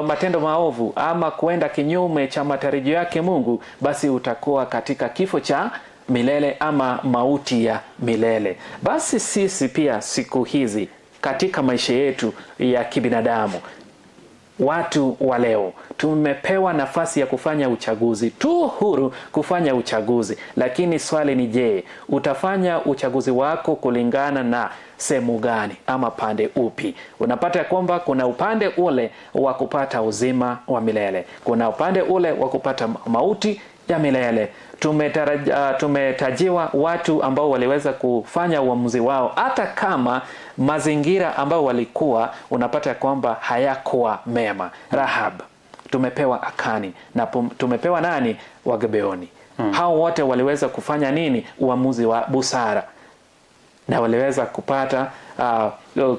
S2: matendo maovu ama kuenda kinyume cha matarajio yake Mungu, basi utakuwa katika kifo cha milele ama mauti ya milele. Basi sisi pia siku hizi katika maisha yetu ya kibinadamu, watu wa leo tumepewa nafasi ya kufanya uchaguzi tu, huru kufanya uchaguzi. Lakini swali ni je, utafanya uchaguzi wako kulingana na sehemu gani ama pande upi? Unapata kwamba kuna upande ule wa kupata uzima wa milele, kuna upande ule wa kupata mauti ya milele. Tumetajiwa watu ambao waliweza kufanya uamuzi wao hata kama mazingira ambao walikuwa, unapata kwamba hayakuwa mema. Rahab, tumepewa Akani, na tumepewa nani? Wagibeoni. Hao wote waliweza kufanya nini? Uamuzi wa busara, na waliweza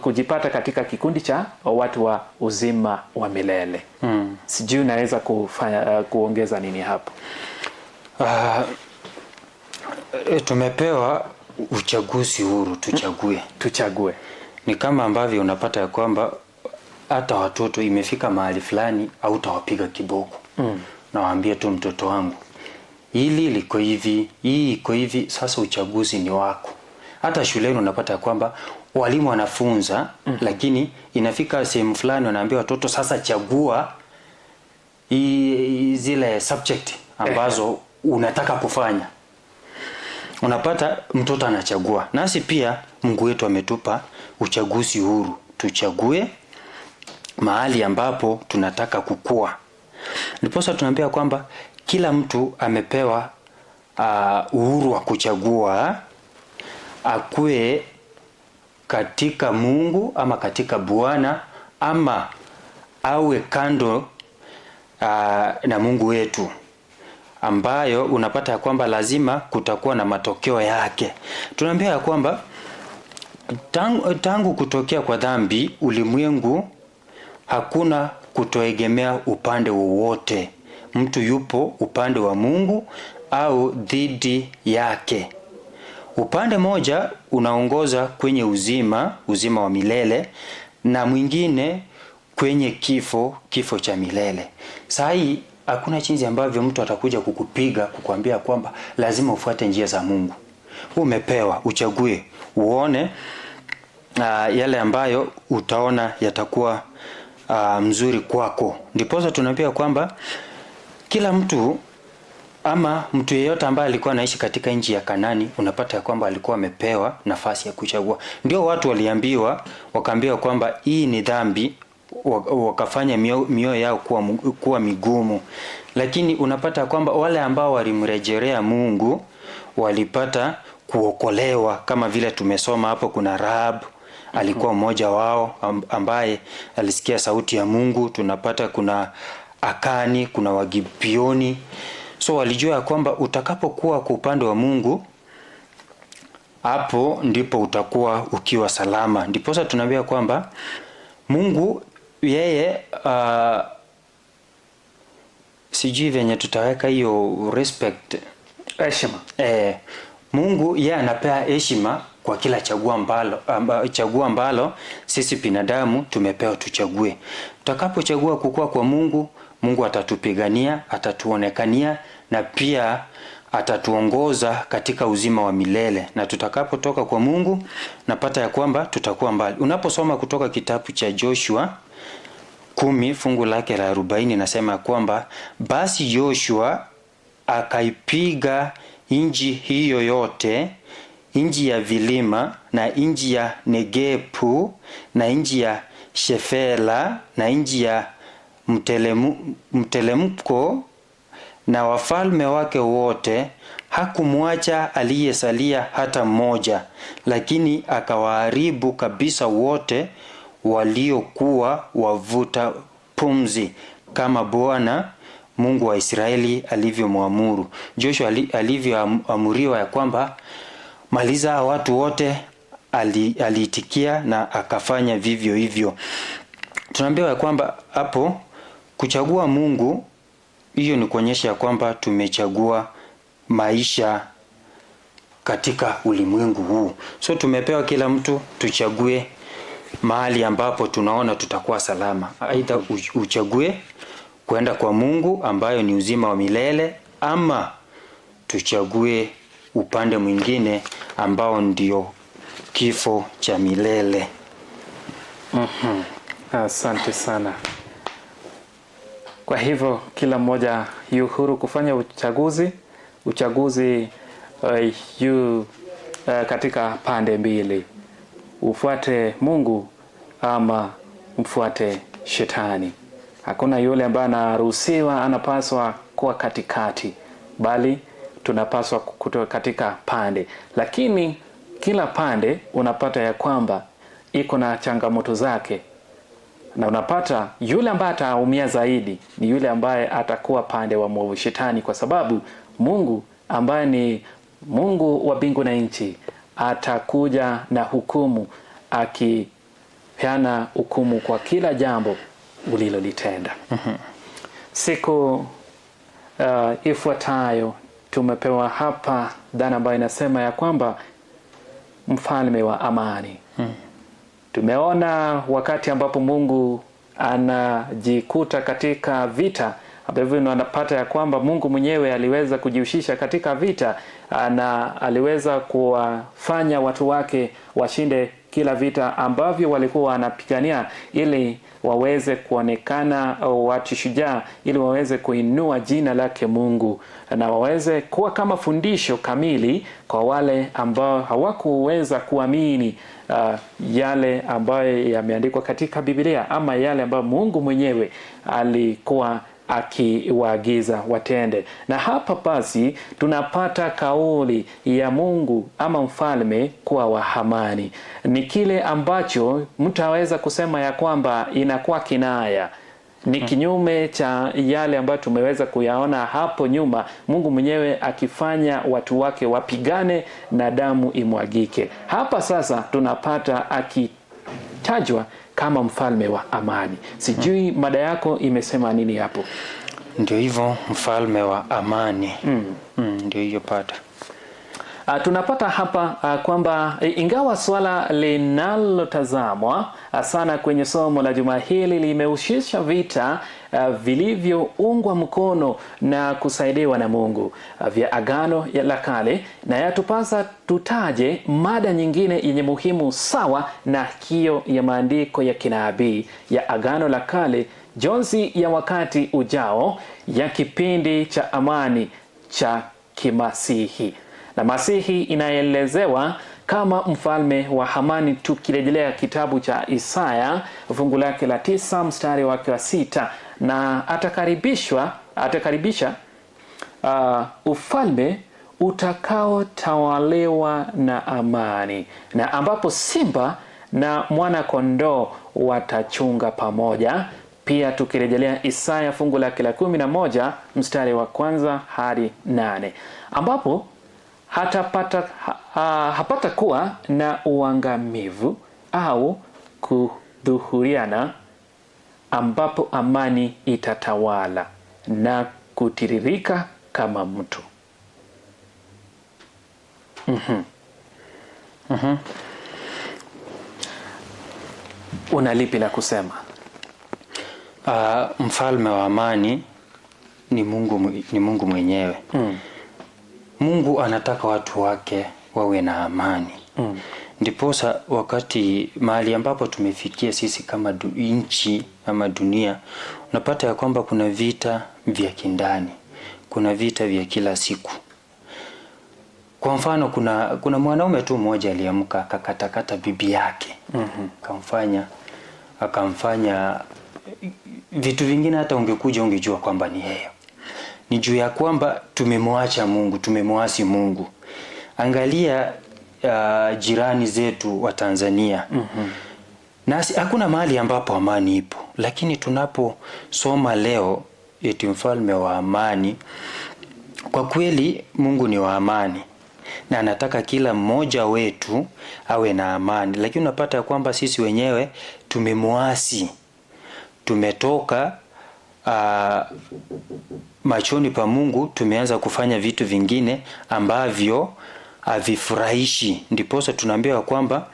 S2: kujipata katika kikundi cha watu wa uzima wa milele. Sijui naweza kuongeza nini hapo?
S1: Tumepewa uchaguzi huru, tuchague. Ni kama ambavyo unapata ya kwamba hata watoto imefika mahali fulani au tawapiga kiboko. Na waambie tu mtoto wangu, hili liko hivi, hii iko hivi, sasa uchaguzi ni wako. Hata shuleni unapata ya kwamba walimu wanafunza, lakini inafika sehemu fulani wanaambia watoto sasa chagua zile subject ambazo unataka kufanya. Unapata mtoto anachagua. Nasi pia Mungu wetu ametupa uchaguzi huru. Tuchague mahali ambapo tunataka kukua. Ndiposa tunaambia kwamba kila mtu amepewa uhuru wa kuchagua akue katika Mungu ama katika Bwana, ama awe kando na Mungu wetu, ambayo unapata ya kwamba lazima kutakuwa na matokeo yake. Tunaambia ya kwamba tangu kutokea kwa dhambi ulimwengu hakuna kutoegemea upande wowote. Mtu yupo upande wa Mungu au dhidi yake. Upande moja unaongoza kwenye uzima wa milele, na mwingine kwenye kifo cha milele. Saa hii hakuna jinsi ambavyo mtu atakuja kukupiga kukuambia kwamba lazima ufuate njia za Mungu. Umepewa uchague, uone yale ambayo utaona yatakuwa mzuri kwako. Ndiposa tunaambia kwamba kila mtu ama mtu yeyote ambaye alikuwa anaishi katika nchi ya Kanani, unapata ya kwamba alikuwa amepewa nafasi ya kuchagua. Ndio watu wakaambiwa kwamba hii ni dhambi, wakafanya mioyo yao kuwa migumu. Lakini unapata kwamba wale ambao walimrejelea Mungu walipata kuokolewa, kama vile tumesoma hapo. Kuna Rahab alikuwa mmoja wao ambaye alisikia sauti ya Mungu. Tunapata kuna Akani, kuna Wagibeoni. So walijua ya kwamba utakapokuwa kwa upande wa Mungu, hapo ndipo utakuwa ukiwa salama. Ndiposa tunaambia kwamba Mungu yeye sijui venye tutaweka hiyo respect,
S2: heshima.
S1: Mungu yeye anapea heshima kwa kila chaguo ambalo sisi binadamu tumepewa tuchague. Tutakapochagua kukua kwa Mungu, Mungu atatupigania, atatuonekania, na pia atatuongoza katika uzima wa milele. Na tutakapotoka kwa Mungu, napata ya kwamba tutakuwa mbali. Unaposoma kutoka kitabu cha Joshua 10 fungu lake la 40, nasema kwamba basi Joshua akaipiga nchi hiyo yote, nchi ya vilima na nchi ya Negebu na nchi ya Shefela na nchi ya mtelemko na wafalme wake wote, hakumwacha aliyesalia hata mmoja, lakini akawaharibu kabisa wote waliokuwa wavuta pumzi, kama Bwana Mungu wa Israeli alivyomwamuru. Joshua alivyoamuriwa ya kwamba maliza watu wote, aliitikia na akafanya vivyo hivyo. Tunaambiwa ya kwamba hapo kuchagua Mungu, hiyo ni kuonyesha ya kwamba tumechagua maisha katika ulimwengu huu. So tumepewa kila mtu tuchague mahali ambapo tunaona tutakuwa salama. Aidha uchague kwenda kwa Mungu ambayo ni uzima wa milele, ama tuchague upande mwingine ambao ndio kifo cha milele.
S2: Asante sana. Kwa hivyo kila mmoja yu huru kufanya uchaguzi katika pande mbili, ufuate Mungu ama mfuate shetani. Hakuna yule ambaye anapaswa kuwa katikati, bali tunapaswa kutoka katika pande. Lakini kila pande unapata ya kwamba iko na changamoto zake, na unapata yule ambaye ataumia zaidi ni yule ambaye atakuwa pande wa mwovu shetani, kwa sababu Mungu ambaye ni Mungu wa mbingu na nchi atakuja na hukumu, akipeana hukumu kwa kila jambo ulilolitenda. Siku ifuatayo tumepewa hapa dhana ambayo inasema ya kwamba mfalme wa amani. Tumeona wakati ambapo Mungu anajikuta katika vita, ambavyo unapata ya kwamba Mungu mwenyewe aliweza kujihusisha katika vita, na aliweza kuwafanya watu wake washinde kila vita ambavyo walikuwa wanapigania, ili waweze kuonekana watu shujaa, ili waweze kuinua jina lake Mungu, na waweze kuwa kama fundisho kamili kwa wale ambao hawakuweza kuamini yale ambayo yameandikwa katika Biblia, ama yale ambayo Mungu mwenyewe alikuwa akiwaagiza watende. Na hapa basi tunapata kauli ya Mungu ama mfalme kuwa wa amani. Ni kile ambacho mtu aweza kusema ya kwamba inakuwa kinaya, ni kinyume cha yale ambayo tumeweza kuyaona hapo nyuma, Mungu mwenyewe akifanya watu wake wapigane na damu imwagike. Hapa sasa tunapata akitajwa kama mfalme wa amani. Sijui mada yako imesema nini hapo?
S1: Ndio hivyo, mfalme wa amani. Ndio hiyo pata.
S2: Tunapata hapa kwamba ingawa swala linalotazamwa sana kwenye somo la juma hili limehusisha vita vilivyoungwa mkono na kusaidiwa na Mungu vya Agano la Kale, na yatupasa tutaje mada nyingine yenye muhimu sawa na hiyo ya maandiko ya kinabii ya Agano la Kale, jonzi ya wakati ujao ya kipindi cha amani cha kimasihi. Na Masihi inaelezewa kama mfalme wa amani, tukirejelea kitabu cha Isaya fungu lake la 9 mstari wake wa 6, na atakaribisha ufalme utakaotawaliwa na amani, na ambapo simba na mwana kondoo watachunga pamoja. Pia tukirejelea Isaya fungu lake la 11 mstari wa 1 hadi 8, ambapo hapata kuwa na uangamivu au kudhuhuriana, ambapo amani itatawala na kutiririka kama mto. Una lipi la kusema?
S1: Mfalme wa amani ni Mungu mwenyewe. Mungu anataka watu wake wawe na amani. Ndiposa wakati mahali ambapo tumefikia sisi kama nchi ama dunia, unapata ya kwamba kuna vita vya kindani, kuna vita vya kila siku. Kwa mfano kuna mwanaume tu mmoja aliamka akakatakata bibi yake. Akamfanya vitu vingine hata ungekuja ungejua kwamba ni yeye. Ni juu ya kwamba tumemwacha Mungu, tumemwasi Mungu. Angalia jirani zetu wa Tanzania. Nasi hakuna mahali ambapo amani ipo, lakini tunaposoma leo eti mfalme wa amani, kwa kweli Mungu ni wa amani na anataka kila mmoja wetu awe na amani. Lakini unapata ya kwamba sisi wenyewe tumemwasi, tumetoka machoni pa Mungu, tumeanza kufanya vitu vingine ambavyo havifurahishi. Ndiposa tunaambiwa kwamba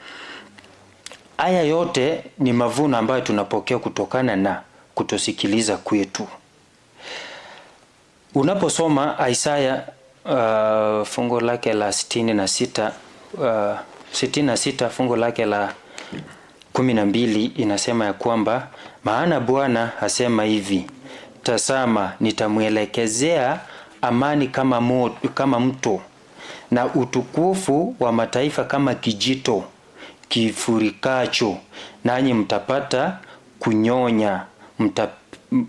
S1: haya yote ni mavuno ambayo tunapokea kutokana na kutosikiliza kwetu. Unaposoma Isaya fungu lake la 66 fungu lake la 12 inasema ya kwamba, maana Bwana asema hivi, tazama nitamwelekezea amani kama mto, na utukufu wa mataifa kama kijito kifurikacho, nanyi mtapata kunyonya,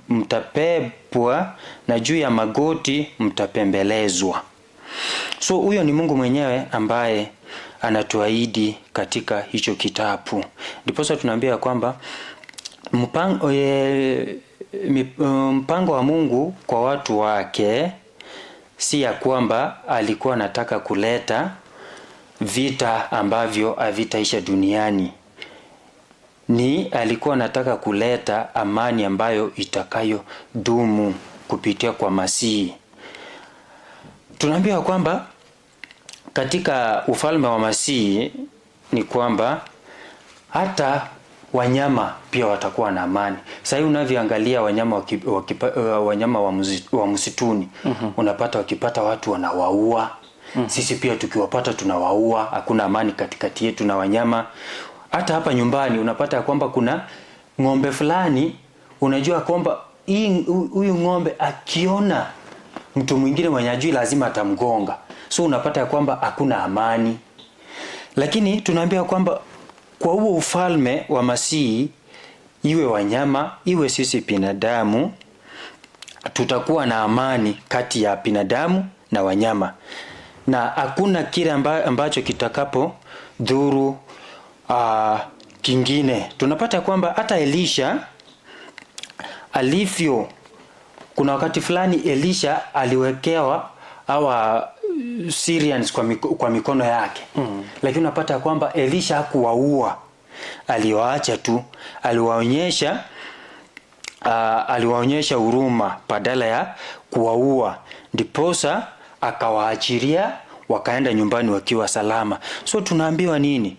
S1: mtapepwa, na juu ya magoti mtapembelezwa. So huyo ni Mungu mwenyewe ambaye anatuahidi katika hicho kitabu. Ndiposa tunaambia kwamba mpango wa Mungu kwa watu wake si ya kwamba alikuwa anataka kuleta vita ambavyo havitaisha duniani. Ni alikuwa anataka kuleta amani ambayo itakayo dumu kupitia kwa Masihi. Tunaambiwa kwamba katika ufalme wa Masihi ni kwamba hata wanyama pia watakuwa na amani. Sasa hivi unavyoangalia wanyama wa msituni, unapata wakipata watu wanawaua. Sisi pia tukiwapata tunawaua. Hakuna amani katikati yetu na wanyama. Hata hapa nyumbani unapata kwamba kuna ng'ombe fulani, unajua kwamba huyu ng'ombe akiona mtu mwingine mwenye ajui lazima atamgonga. So unapata kwamba hakuna amani. Lakini tunaambia kwamba kwa huo ufalme wa Masihi, iwe wanyama, iwe sisi binadamu, tutakuwa na amani kati ya binadamu na wanyama. Na hakuna kile ambacho kitakapo dhuru kingine. Tunapata kwamba hata Elisha kuna wakati fulani Elisha aliwekewa hawa Syrians kwa mikono yake. Lakini unapata kwamba Elisha hakuwaua. Aliwaacha tu. Aliwaonyesha huruma badala ya kuwaua. Ndiposa akawaachilia wakaenda nyumbani wakiwa salama. So tunaambiwa nini?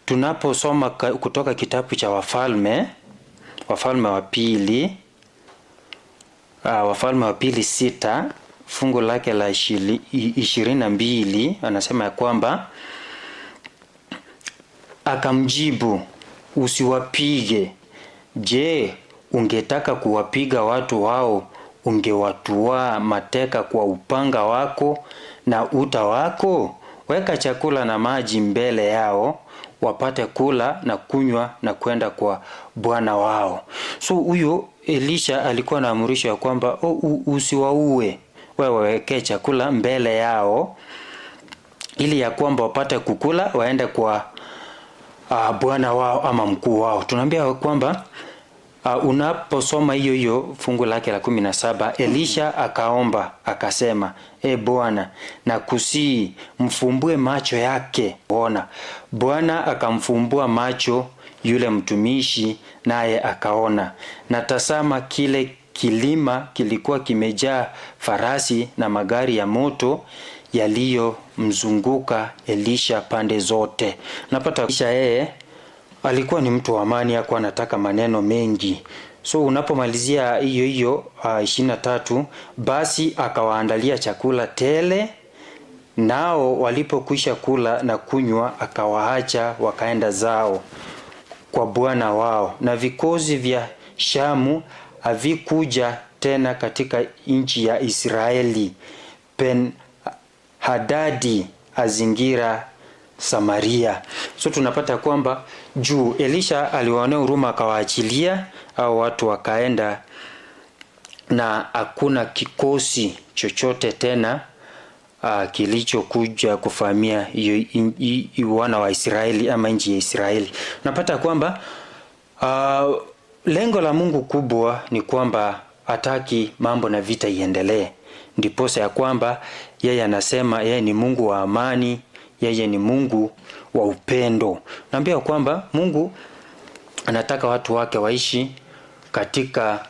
S1: Tunaposoma kutoka kitabu cha Wafalme wa pili 6 fungu lake la 22, anasema ya kwamba, akamjibu, usiwapige. Je, ungetaka kuwapiga watu hao, ungewatua mateka kwa upanga wako na uta wako? Weka chakula na maji mbele yao, wapate kula na kunywa na kwenda kwa bwana wao. So huyo Elisha alikuwa anaamrisha ya kwamba usiwaue, wewe waweke chakula mbele yao ili ya kwamba wapate kukula waende kwa bwana wao ama mkuu wao. Tunaambia kwamba unaposoma hiyo fungu lake la 17, Elisha akaomba akasema, Bwana, nakusihi mfumbue macho yake ona. Bwana akamfumbua macho yule mtumishi, naye akaona. Na tazama, kile kilima kilikuwa kimejaa farasi na magari ya moto yaliyomzunguka Elisha pande zote. Napata Elisha yeye alikuwa ni mtu wa amani, hakuwa anataka maneno mengi. So unapomalizia hiyo 23, basi akawaandalia chakula tele, nao walipokwisha kula na kunywa akawaacha wakaenda zao kwa bwana wao. Na vikosi vya Shamu havikuja tena katika nchi ya Israeli. Ben-Hadadi azingira Samaria. So tunapata kwamba juu Elisha aliwaonea huruma akawaachilia au watu wakaenda, na hakuna kikosi chochote tena kilichokuja kufamia wana wa Israeli ama nchi ya Israeli. Unapata kwamba lengo la Mungu kubwa ni kwamba hataki mambo na vita iendelee. Ndiposa ya kwamba yeye anasema yeye ni Mungu wa amani, yeye ni Mungu wa upendo. Naambia kwamba Mungu anataka watu wake waishi katika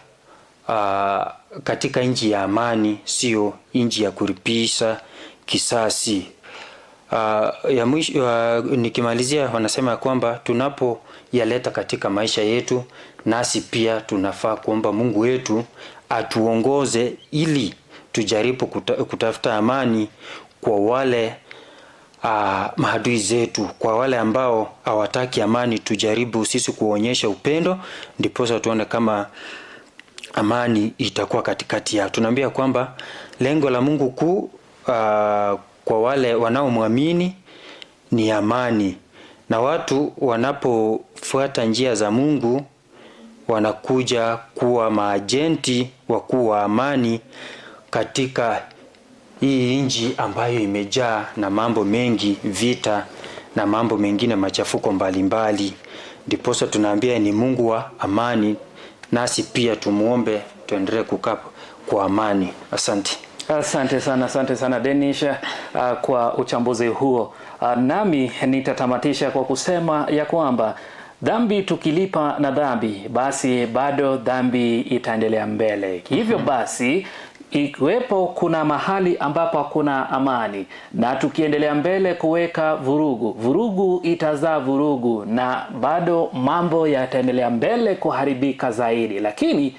S1: nchi ya amani, sio nchi ya kulipisha kisasi. ya mwisho, nikimalizia, wanasema kwamba tunapoyaleta katika maisha yetu, nasi pia tunafaa kuomba Mungu wetu atuongoze ili tujaribu kutafuta amani kwa wale maadui zetu, kwa wale ambao hawataki amani. Tujaribu sisi kuonyesha upendo, ndiposa tuone kama amani itakuwa katikati yao. Tunaambia kwamba lengo la Mungu kuu kwa wale wanaomwamini ni amani, na watu wanapofuata njia za Mungu wanakuja kuwa maajenti wakuu wa amani katika hii nchi ambayo imejaa na mambo mengi, vita na mambo mengine machafuko mbalimbali. Ndiposa tunaambia ni Mungu wa amani, nasi pia tumuombe tuendelee kukaa kwa amani. Asante.
S2: Asante sana Dennis kwa uchambuzi huo. Nami nitatamatisha kwa kusema ya kwamba dhambi tukilipa na dhambi, basi bado dhambi itaendelea mbele. Hivyo basi, ikiwepo kuna mahali ambapo hakuna amani, na tukiendelea mbele kuweka vurugu itazaa vurugu, na bado mambo yataendelea mbele kuharibika zaidi. Lakini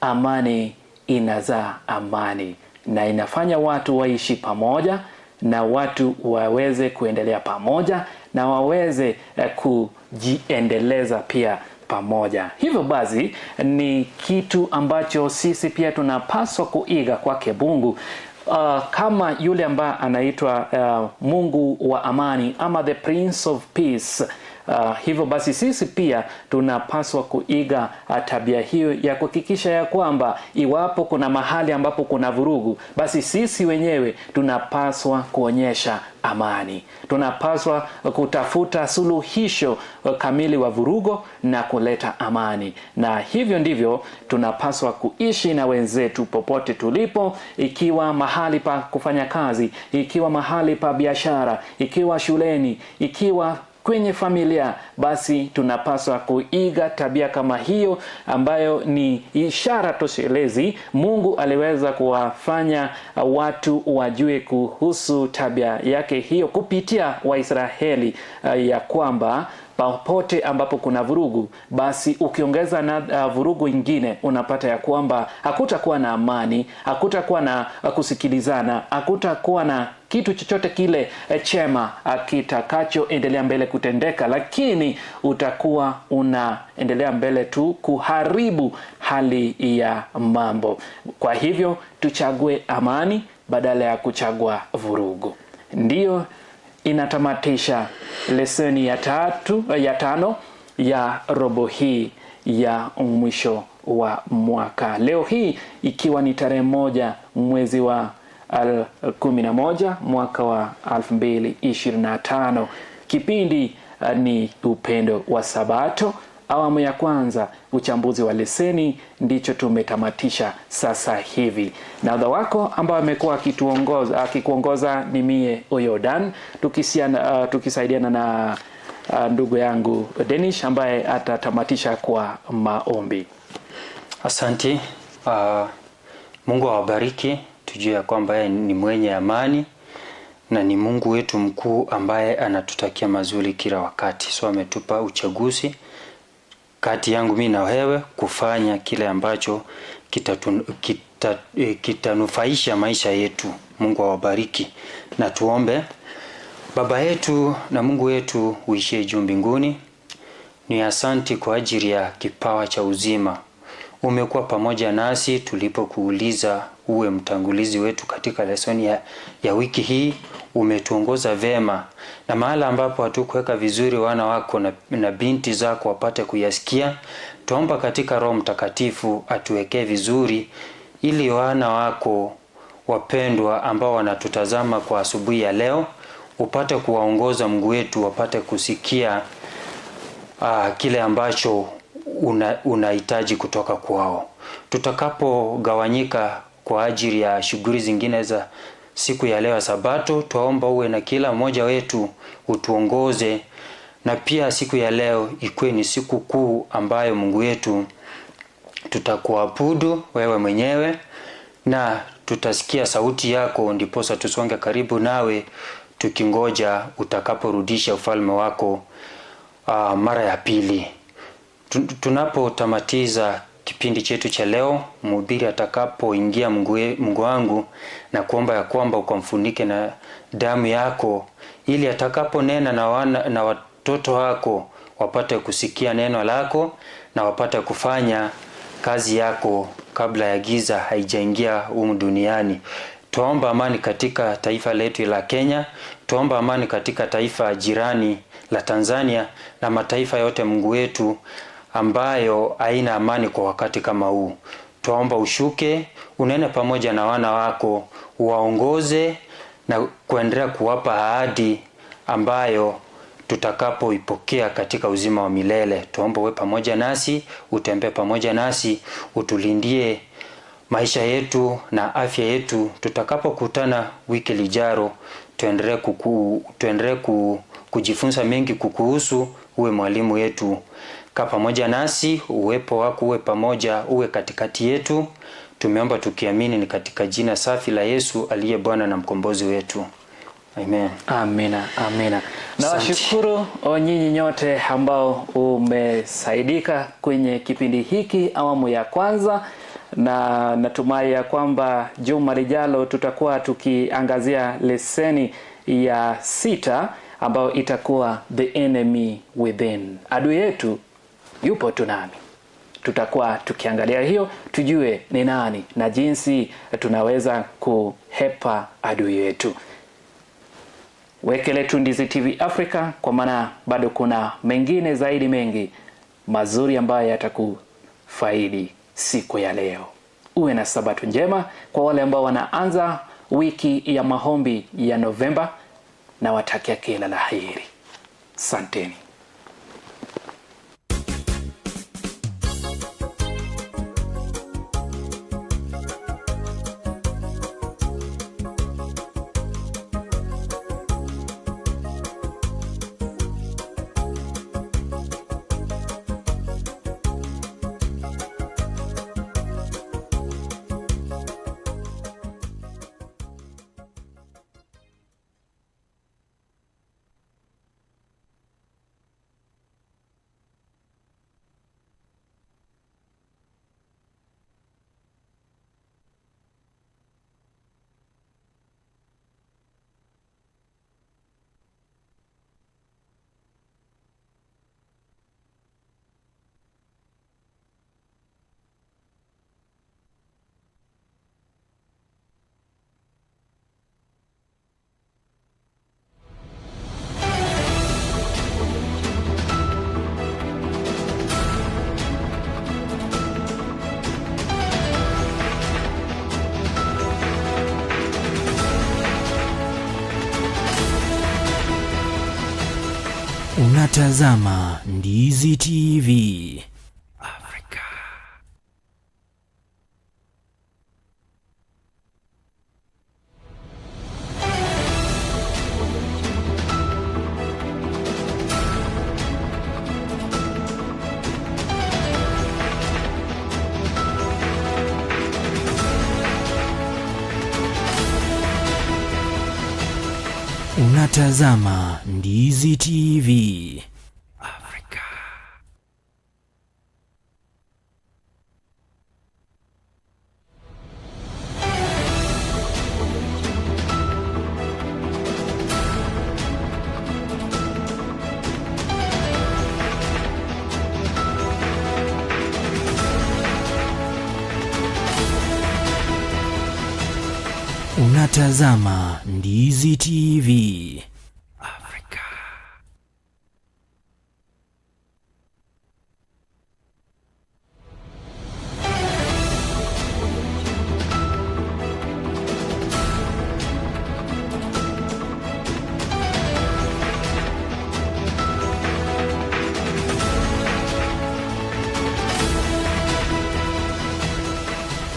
S2: amani inazaa amani, na inafanya watu waishi pamoja, na watu waweze kuendelea pamoja, na waweze kujiendeleza pia pamoja. Hivyo basi ni kitu ambacho sisi pia tunapaswa kuiga kwake Mungu, kama yule ambaye anaitwa Mungu wa amani, ama the Prince of Peace. Hivyo basi sisi pia tunapaswa kuiga tabia hiyo ya kuhakikisha ya kwamba iwapo kuna mahali ambapo kuna vurugu, basi sisi wenyewe tunapaswa kuonyesha amani. Tunapaswa kutafuta suluhisho kamili wa vurugu na kuleta amani. Na hivyo ndivyo tunapaswa kuishi na wenzetu popote tulipo, ikiwa mahali pa kufanya kazi, ikiwa mahali pa biashara, ikiwa shuleni, ikiwa kwenye familia. Basi tunapaswa kuiga tabia kama hiyo, ambayo ni ishara toshelezi. Mungu aliweza kuwafanya watu wajue kuhusu tabia yake hiyo kupitia Waisraeli, ya kwamba popote ambapo kuna vurugu, basi ukiongeza na vurugu ingine, unapata ya kwamba hakutakuwa na amani, hakutakuwa na kusikilizana, hakutakuwa na kitu chochote kile chema kitakachoendelea mbele kutendeka, lakini utakuwa unaendelea mbele tu kuharibu hali ya mambo. Kwa hivyo tuchague amani badala ya kuchagua vurugu. Ndiyo inatamatisha leseni ya tano ya robo hii ya mwisho wa mwaka. Leo hii ikiwa ni tarehe 1 mwezi wa 11 mwaka wa 2025. Kipindi ni Upendo wa Sabato, awamu ya kwanza, uchambuzi wa leseni, ndicho tumetamatisha sasa hivi. Nahodha wako ambao amekuwa akikuongoza ni mie Oyodan, tukisaidiana na ndugu yangu Dennis ambaye atatamatisha kwa maombi.
S1: Asante. Mungu awabariki. Tujue ya kwamba yeye ni mwenye amani na ni Mungu wetu mkuu ambaye anatutakia mazuri kila wakati. So ametupa uchaguzi kati yangu mimi na wewe kufanya kile ambacho kitanufaisha maisha yetu. Mungu awabariki. Na tuombe. Baba yetu na Mungu wetu uishie juu mbinguni, ni asanti kwa ajili ya kipawa cha uzima. Umekuwa pamoja nasi tulipokuuliza uwe mtangulizi wetu katika lesoni ya wiki hii. Umetuongoza vema, na mahala ambapo hatukuweka vizuri wana wako na binti zako wapate kuyasikia, tuomba katika Roho Mtakatifu atuwekee vizuri, ili wana wako wapendwa ambao wanatutazama kwa asubuhi ya leo upate kuwaongoza Mungu wetu, wapate kusikia kile ambacho unahitaji kutoka kwao. Tutakapogawanyika kwa ajili ya shughuli zingine za siku ya leo ya Sabato, tuomba uwe na kila mmoja wetu, utuongoze, na pia siku ya leo ikuwe ni siku kuu ambayo Mungu wetu tutakuabudu wewe mwenyewe na tutasikia sauti yako, ndiposa tusonge karibu nawe tukingoja utakaporudisha ufalme wako mara ya pili. Tunapotamatiza kipindi chetu cha leo, mhubiri atakapoingia Mungu wangu na kuomba ya kwamba ukamfunike na damu yako, ili atakaponena na watoto wako wapate kusikia neno lako na wapate kufanya kazi yako kabla ya giza haijaingia humu duniani. Tuomba amani katika taifa letu la Kenya, tuomba amani katika taifa jirani la Tanzania na mataifa yote Mungu wetu ambayo haina amani kwa wakati kama huu. Tuomba ushuke, unene pamoja na wana wako, waongoze na kuendelea kuwapa ahadi ambayo tutakapoipokea katika uzima wa milele. Tuomba uwe pamoja nasi, utembee pamoja nasi, utulindie maisha yetu na afya yetu. Tutakapokutana wiki lijalo, tuendelee kujifunza mengi kukuhusu. Uwe mwalimu yetu, kaa pamoja nasi, uwepo wako uwe pamoja, uwe katikati yetu. Tumeomba tukiamini ni katika jina safi la Yesu aliye Bwana na mkombozi wetu. Amen.
S2: Amina, amina. Na washukuru nyinyi nyote ambao umesaidika kwenye kipindi hiki awamu ya kwanza, na natumai ya kwamba juma lijalo tutakuwa tukiangazia leseni ya 6 ambayo itakuwa The Enemy Within. Adui yetu yupo tunami. Tutakuwa tukiangalia hiyo, tujue ni nani na jinsi tunaweza kuhepa adui yetu. Wekele tu Ndizi TV Africa, kwa maana bado kuna mengine zaidi mengi mazuri ambayo yatakufaidi siku ya leo. Uwe na sabato njema. Kwa wale ambao wanaanza wiki ya maombi ya Novemba, na watakia kila la heri. Asanteni.
S3: Unatazama Ndizi TV Africa. Unatazama Ndizi TV Africa. Unatazama Ndizi TV Africa.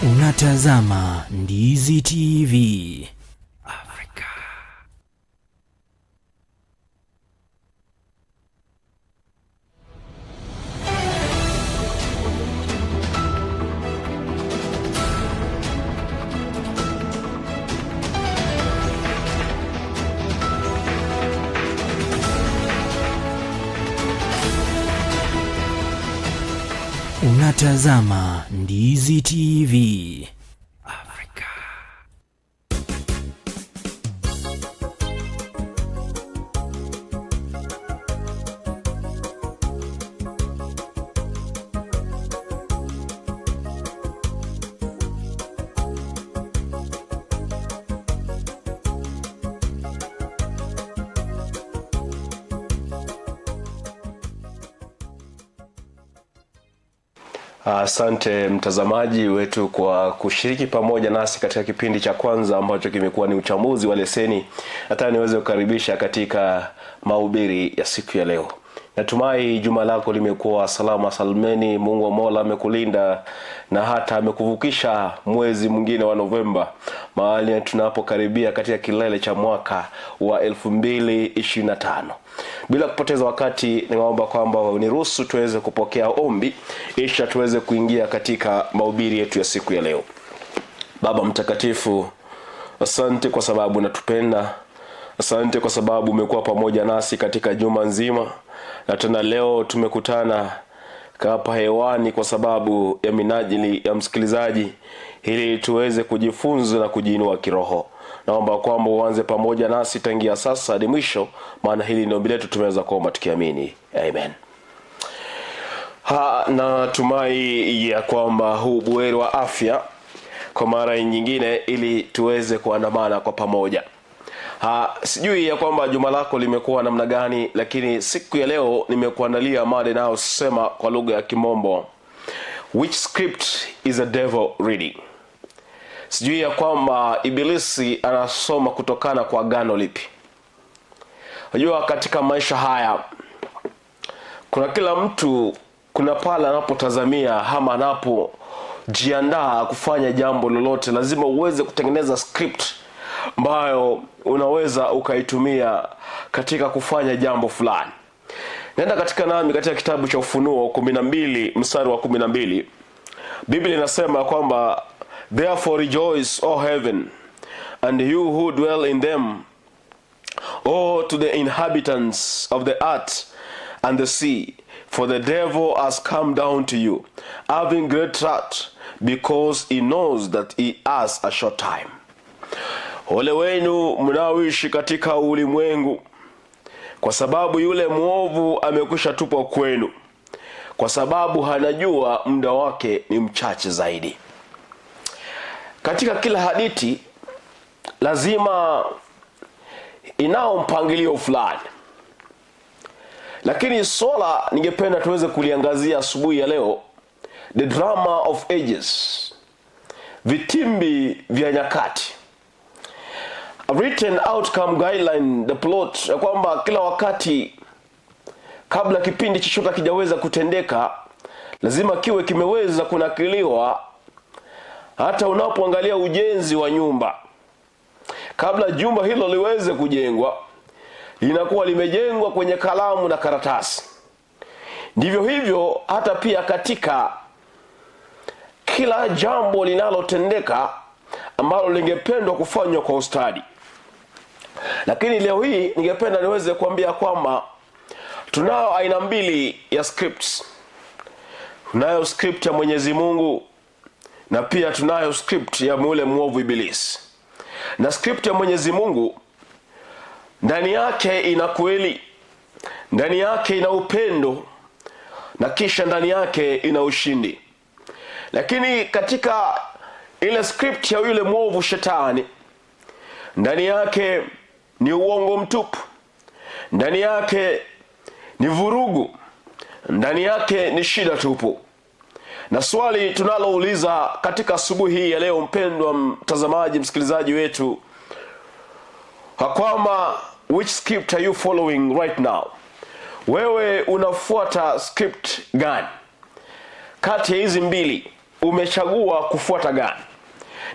S3: Unatazama Ndizi TV Africa. Unatazama Ndizi TV Africa.
S4: Asante mtazamaji wetu kwa kushiriki pamoja nasi katika kipindi cha kwanza ambacho kimekuwa ni uchambuzi wa leseni. Hata niweze kukaribisha katika mahubiri ya siku ya leo. Natumai juma lako limekuwa salama salmeni. Mungu wa Mola amekulinda na hata amekuvukisha mwezi mwingine wa Novemba, mahali tunapokaribia katika kilele cha mwaka wa 2025. Bila kupoteza wakati, naomba kwamba uniruhusu tuweze kupokea ombi kisha tuweze kuingia katika mahubiri yetu ya siku ya leo. Baba mtakatifu, asante kwa sababu unatupenda. Asante kwa sababu umekuwa pamoja nasi katika juma nzima, na tena leo tumekutana hapa hewani kwa sababu ya minajili ya msikilizaji, ili tuweze kujifunza na kujiinua kiroho. Naomba kwamba uanze pamoja nasi tangia sasa hadi mwisho, maana hili ni ombi letu tumeweza kuomba tukiamini. Amen. Na tumai ya kwamba huu buheri wa afya kwa mara nyingine, ili tuweze kuandamana kwa pamoja. Sijui ya kwamba juma lako limekuwa namna gani, lakini siku ya leo nimekuandalia mada inayosema kwa lugha ya Kimombo, which script is the devil reading? Sijui ya kwamba ibilisi anasoma kutokana kwa agano lipi. Unajua katika maisha haya kuna kila mtu, kuna pala anapotazamia ama anapojiandaa kufanya jambo lolote, lazima uweze kutengeneza script ambayo unaweza ukaitumia katika kufanya jambo fulani. Nenda katika nami katika kitabu cha Ufunuo 12 mstari wa 12. Biblia inasema kwamba, therefore rejoice, O heaven, and you who dwell in them, O to the inhabitants of the earth and the sea, for the devil has come down to you, having great wrath, because he knows that he has a short time. Ole wenu mnaoishi katika ulimwengu, kwa sababu yule mwovu amekwisha tupwa kwenu, kwa sababu hanajua muda wake ni mchache zaidi. Katika kila hadithi lazima inao mpangilio fulani, lakini swala ningependa tuweze kuliangazia asubuhi ya leo, the drama of ages, vitimbi vya nyakati. A written outcome guideline, the plot, ya kwamba kila wakati kabla kipindi chochote kijaweza kutendeka, lazima kiwe kimeweza kunakiliwa. Hata unapoangalia ujenzi wa nyumba, kabla jumba hilo liweze kujengwa, linakuwa limejengwa kwenye kalamu na karatasi. Ndivyo hivyo hata pia katika kila jambo linalotendeka ambalo lingependwa kufanywa kwa ustadi. Lakini leo hii ningependa niweze kuambia kwamba tunao aina mbili ya scripts. Tunayo script ya Mwenyezi Mungu, na pia tunayo script ya yule mwovu ibilisi. Na script ya Mwenyezi Mungu, ndani yake ina kweli, ndani yake ina upendo, na kisha ndani yake ina ushindi. Lakini katika ile script ya yule mwovu shetani, ndani yake ni uongo mtupu, ndani yake ni vurugu, ndani yake ni shida tupu. Na swali tunalouliza katika asubuhi hii ya leo, mpendwa mtazamaji, msikilizaji wetu, kwamba which script are you following right now? Wewe unafuata script gani? Kati ya hizi mbili umechagua kufuata gani?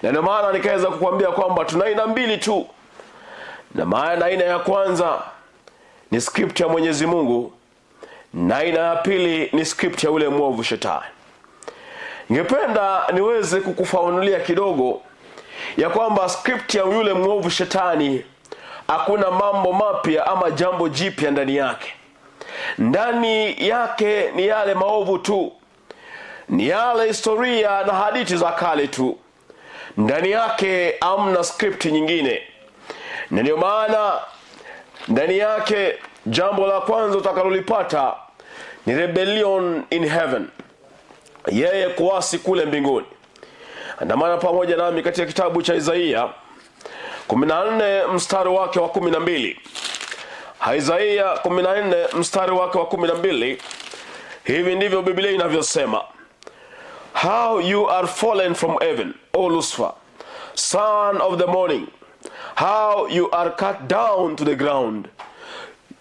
S4: Na ndio maana nikaweza kukuambia kwamba tuna aina mbili tu. Na maana aina ya kwanza ni script ya Mwenyezi Mungu, na aina ya pili ni script ya ule mwovu shetani. Ningependa niweze kukufafanulia kidogo ya kwamba script ya yule mwovu shetani hakuna mambo mapya ama jambo jipya ndani yake. Ndani yake ni yale maovu tu. ni yale historia na hadithi za kale tu. Ndani yake hamna script nyingine. Na ndio maana ndani yake jambo la kwanza utakalolipata ni rebellion in heaven, yeye kuasi kule mbinguni. Andamana pamoja nami katika kitabu cha Isaia 14 mstari wake wa 12. Isaia 14 mstari wake wa 12. Hivi ndivyo Biblia inavyosema: How you are fallen from heaven, O Lucifer, son of the morning. How you are cut down to the ground,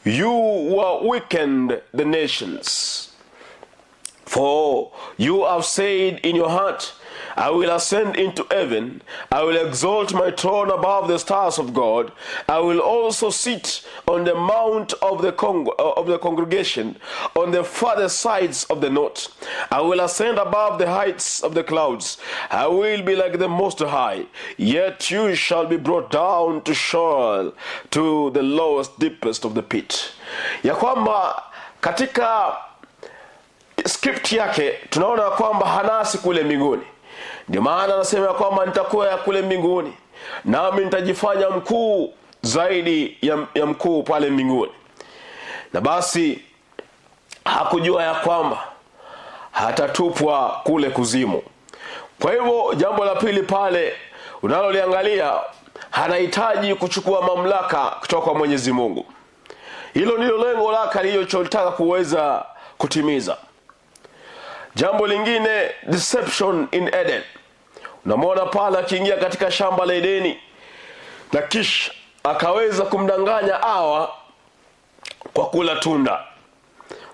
S4: you who have weakened the nations. For you have said in your heart, I will ascend into heaven, I will exalt my throne above the stars of God, I will also sit on the mount of the congregation, on the farther sides of the north. I will ascend above the heights of the clouds, I will be like the Most High, yet you shall be brought down to Sheol, to the lowest, deepest of the pit. Ya kwamba katika script yake tunaona kwamba hanasi kule mbinguni. Ndio maana anasema kwamba nitakuwa ya kule mbinguni, nami nitajifanya mkuu zaidi ya mkuu pale mbinguni. Na basi hakujua ya kwamba hatatupwa kule kuzimu. Kwa hivyo jambo la pili pale unaloliangalia, hanahitaji kuchukua mamlaka kutoka kwa Mwenyezi Mungu. Hilo ndilo lengo lake alilotaka kuweza kutimiza. Jambo lingine, deception in Eden. Unamwona pale akiingia katika shamba la Edeni na kisha akaweza kumdanganya Hawa kwa kula tunda.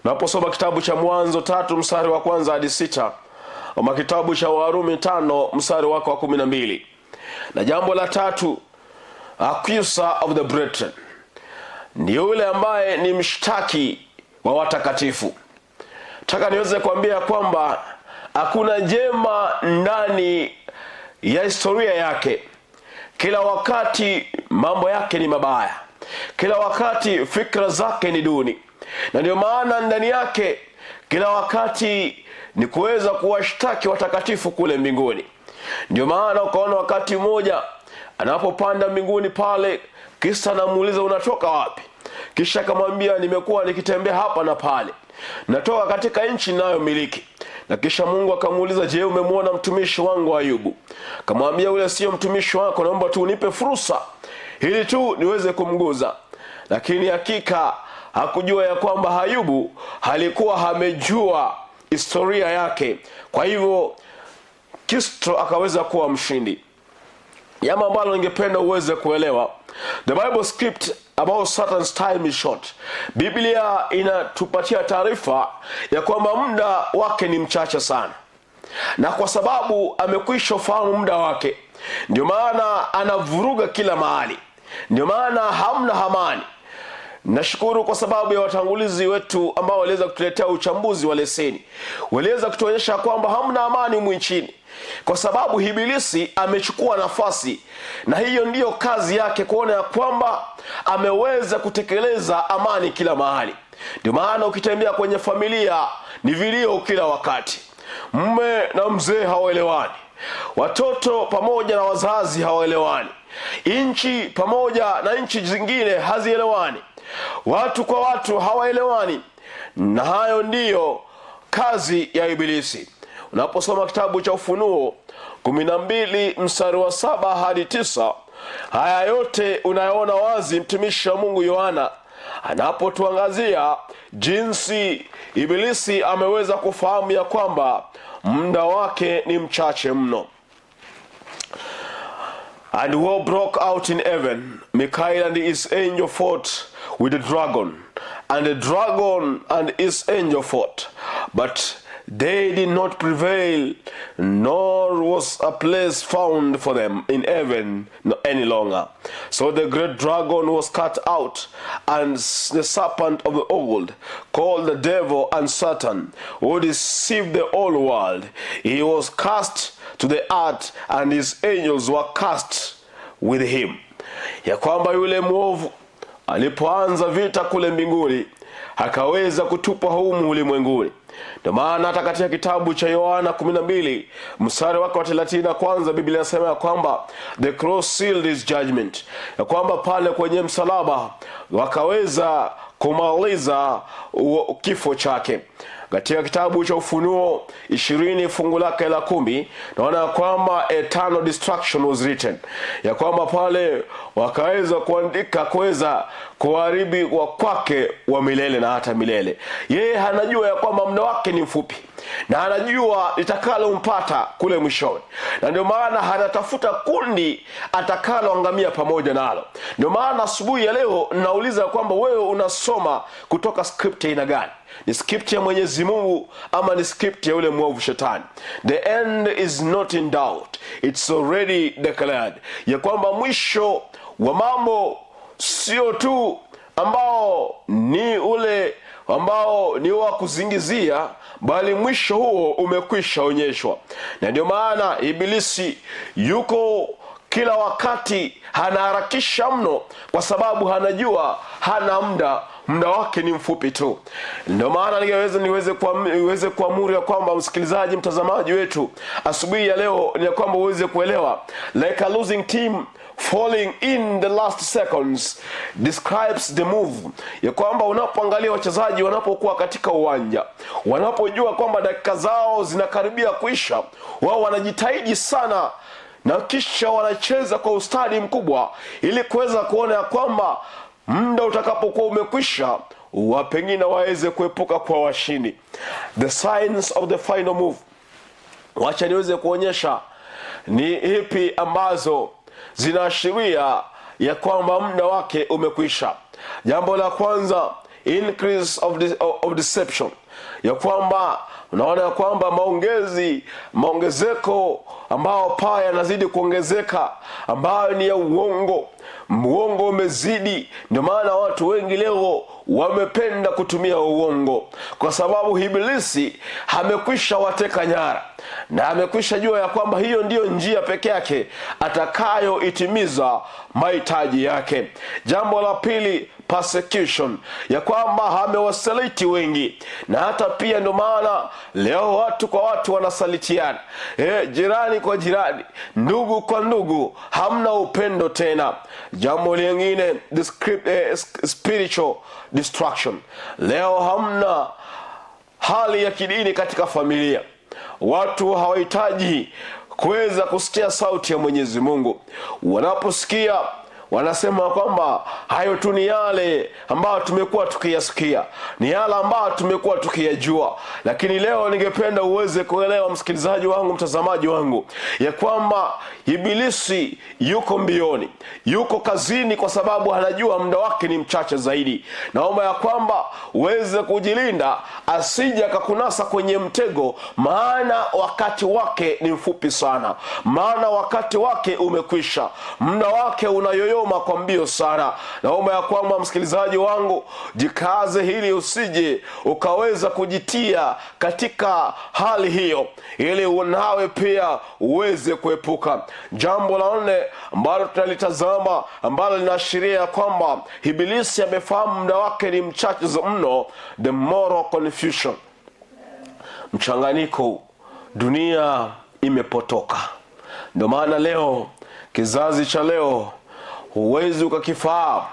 S4: Unaposoma kitabu cha Mwanzo 3 mstari wa 1 hadi 6, ama kitabu cha Warumi 5 mstari wake wa 12. Na jambo la tatu, accuser of the brethren, ni yule ambaye ni mshtaki wa watakatifu. Nataka niweze kuambia kwamba hakuna jema ndani ya historia yake. Kila wakati mambo yake ni mabaya, kila wakati fikra zake ni duni, na ndio maana ndani yake kila wakati ni kuweza kuwashtaki watakatifu kule mbinguni. Ndio maana ukaona wakati mmoja anapopanda mbinguni pale, kisha anamuuliza unatoka wapi? Kisha akamwambia nimekuwa nikitembea hapa na pale, natoka katika nchi ninayomiliki. Na kisha Mungu akamuuliza, je, umemwona mtumishi wangu Ayubu? Akamwambia ule sio mtumishi wako, naomba tu unipe fursa ili tu niweze kumguza. Lakini hakika hakujua ya kwamba Ayubu halikuwa amejua historia yake. Kwa hivyo Kristo akaweza kuwa mshindi. Jambo ambalo ningependa uweze kuelewa, the Bible script about Satan's time is short. Biblia inatupatia taarifa ya kwamba muda wake ni mchache sana. Na kwa sababu amekwisha fahamu muda wake, ndio maana anavuruga kila mahali. Ndio maana hamna amani. Nashukuru kwa sababu ya watangulizi wetu ambao waliweza kutuletea uchambuzi wa leseni. Waliweza kutuonyesha kwamba hamna amani humu nchini, kwa sababu Ibilisi amechukua nafasi, na hiyo ndiyo kazi yake, kuona ya kwamba ameweza kutekeleza amani kila mahali. Ndio maana ukitembea kwenye familia ni vilio kila wakati. Mume na mzee hawaelewani, watoto pamoja na wazazi hawaelewani, nchi pamoja na nchi zingine hazielewani, watu kwa watu hawaelewani. Na hayo ndiyo kazi ya Ibilisi. Unaposoma kitabu cha Ufunuo 12 mstari wa 7 hadi 9, haya yote unayaona wazi mtumishi wa Mungu Yohana anapotuangazia jinsi Ibilisi ameweza kufahamu ya kwamba muda wake ni mchache mno. And war broke out in heaven. Michael and his angel fought with the dragon, and the dragon and his angel fought, but they did not prevail, nor was a place found for them in heaven any longer. So the great dragon was cut out, and the serpent of the old, called the devil and Satan, who deceived the whole world, he was cast to the earth, and his angels were cast with him. Ya kwamba yule mwovu alipoanza vita kule mbinguni, akaweza kutupwa humu ulimwenguni. Ndio maana hata katika kitabu cha Yohana 12 mstari wake wa 31 Biblia inasema ya kwamba the cross sealed his judgment, ya kwamba pale kwenye msalaba wakaweza kumaliza kifo chake. Katika kitabu cha Ufunuo 20 fungu lake la 10 naona kwamba eternal destruction was written, ya kwamba pale wakaweza kuandika kuweza kuharibu wa kwake wa milele na hata milele. Yeye anajua ya kwamba muda wake ni mfupi na anajua litakalompata kule mwishoni, na ndio maana anatafuta kundi atakaloangamia pamoja nalo. Ndio maana asubuhi ya leo nauliza kwamba wewe unasoma kutoka script aina gani? Ni script ya Mwenyezi Mungu ama ni script ya yule mwovu shetani? The end is not in doubt, it's already declared, ya kwamba mwisho wa mambo sio tu ambao ni ule ambao ni wa kuzingizia, bali mwisho huo umekwisha onyeshwa. Na ndio maana ibilisi yuko kila wakati anaharakisha mno, kwa sababu anajua hana muda wake ni mfupi tu. Ndio maana niweze kuamuru ya kwamba msikilizaji, mtazamaji wetu asubuhi ya leo, ni kwamba uweze kuelewa like a losing team falling in the last seconds describes the move, ya kwamba unapoangalia wachezaji wanapokuwa katika uwanja, wanapojua kwamba dakika zao zinakaribia kuisha, wao wanajitahidi sana na kisha wanacheza kwa ustadi mkubwa ili kuweza kuona ya kwamba muda utakapokuwa umekwisha pengine waweze kuepuka kwa washindi. The signs of the final move, wacha niweze kuonyesha ni ipi ambazo zinaashiria ya kwamba muda wake umekwisha. Jambo la kwanza, increase of deception, ya kwamba unaona ya kwamba maongezeko ambao paa yanazidi kuongezeka, ambayo ni ya uongo umezidi. Ndio maana watu wengi leo wamependa kutumia uongo, kwa sababu ibilisi amekwisha wateka nyara na amekwisha jua ya kwamba hiyo ndiyo njia peke yake atakayoitimiza mahitaji yake. Jambo la pili, persecution, ya kwamba amewasaliti wengi, na hata pia ndio maana leo watu kwa watu wanasalitiana, jirani kwa jirani, ndugu kwa ndugu, hamna upendo tena. Jambo lingine, spiritual destruction, leo hamna hali ya kidini katika familia. Watu hawahitaji kuweza kusikia sauti ya Mwenyezi Mungu. Wanaposikia wanasema kwamba hayo tu ni yale ambayo tumekuwa tukiyasikia, ni yale ambayo tumekuwa tukiyajua. Lakini leo ningependa uweze kuelewa, msikilizaji wangu, mtazamaji wangu, ya kwamba ibilisi yuko mbioni, yuko kazini, kwa sababu anajua muda wake ni mchache zaidi. Naomba ya kwamba uweze kujilinda asije akakunasa kwenye mtego, maana wakati wake ni mfupi sana, maana wakati wake umekwisha, muda wake unayoyoma kwa mbio sana. Naomba ya kwamba msikilizaji wangu, jikaze hili usije ukaweza kujitia katika hali hiyo, ili unawe pia uweze kuepuka. Jambo la 4 ambalo tunalitazama, ambalo linaashiria kwamba ibilisi amefahamu muda wake ni mchache mno, the moral confusion, mchanganyiko. Dunia imepotoka. Ndio maana leo, kizazi cha leo, huwezi ukakifahamu.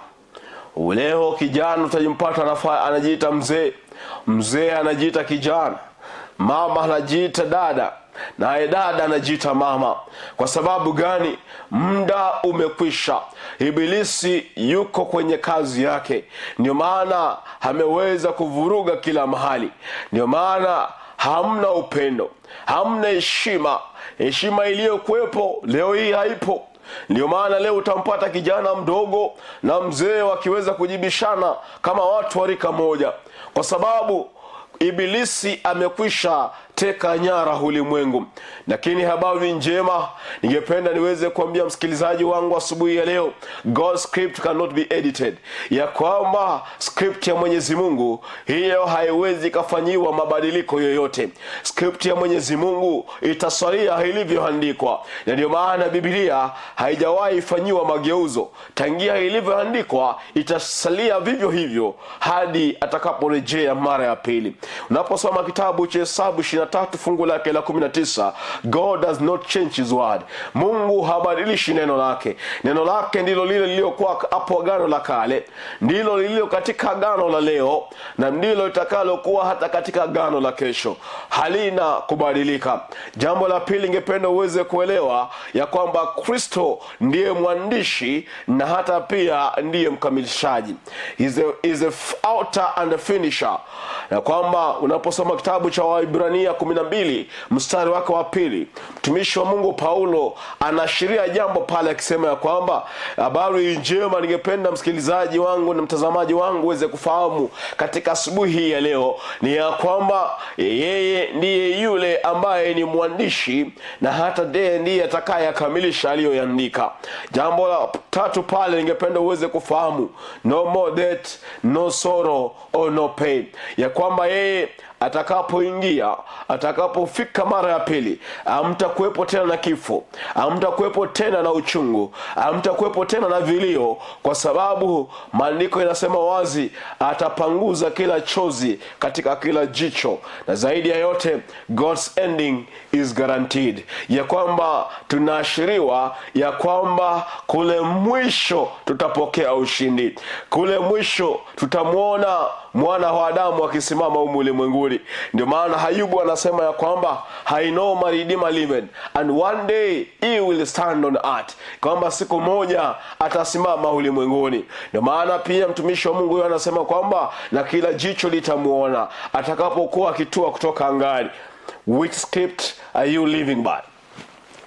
S4: Leo kijana utajimpata anajiita mzee anajiita kijana, mama anajiita dada, naye dada anajiita mama. Kwa sababu gani? Muda umekwisha. Ibilisi yuko kwenye kazi yake, ndio maana ameweza kuvuruga kila mahali. Ndio maana hamna upendo, hamna heshima iliyokuwepo leo hii haipo. Ndio maana leo utampata kijana mdogo na mzee wakiweza kujibishana kama watu wa rika moja, kwa sababu ibilisi amekwisha teka nyara ulimwengu. Lakini habari njema ningependa niweze kuambia msikilizaji wangu asubuhi ya leo, God's script cannot be edited. Ya kwamba script ya Mwenyezi Mungu hiyo haiwezi kafanyiwa mabadiliko yoyote. Script ya Mwenyezi Mungu itasalia ilivyoandikwa. Na ndio maana Biblia haijawahi fanyiwa mageuzo. Tangia ilivyoandikwa itasalia vivyo hivyo hadi atakaporejea mara ya pili. Unaposoma kitabu cha Hesabu 23 fungu lake la 19, God does not change his word. Mungu habadilishi neno lake. Neno lake ndilo lile lililokuwa hapo agano la kale, ndilo lililo katika agano la leo, na ndilo litakalokuwa hata katika agano la kesho. Halina kubadilika. Jambo la pili ningependa uweze kuelewa ya kwamba Kristo ndiye mwandishi na hata pia ndiye mkamilishaji. Is a author and a finisher. Na kwamba unaposoma kitabu cha Waibrania 12 mstari wake wa 2, mtumishi wa Mungu Paulo anaashiria jambo pale akisema ya kwamba habari njema ningependa msikilizaji wangu na mtazamaji wangu uweze kufahamu katika asubuhi hii ya leo ni ya kwamba yeye ndiye yule ambaye ni mwandishi na hata ndiye atakayekamilisha aliyoandika. Jambo la tatu pale ningependa uweze kufahamu, no more death, no sorrow or no pain. Ya kwamba yeye atakapoingia, atakapofika mara ya pili, hamtakuwepo tena na kifo, hamtakuwepo tena na uchungu, hamtakuwepo tena na vilio, kwa sababu maandiko yanasema wazi atapanguza kila chozi katika kila jicho. Na zaidi ya yote, God's ending is guaranteed. Ya kwamba tunaashiriwa ya kwamba kule mwisho tutapokea ushindi. Kule mwisho tutamuona mwana wa Adamu akisimama humu ulimwenguni. Ndio maana Ayubu anasema ya kwamba I know my Redeemer liveth and one day he will stand on earth. Kwamba siku moja atasimama ulimwenguni. Ndio maana pia mtumishi wa Mungu anasema kwamba na kila jicho litamuona atakapokuwa akitua kutoka angani. Which script are you living by?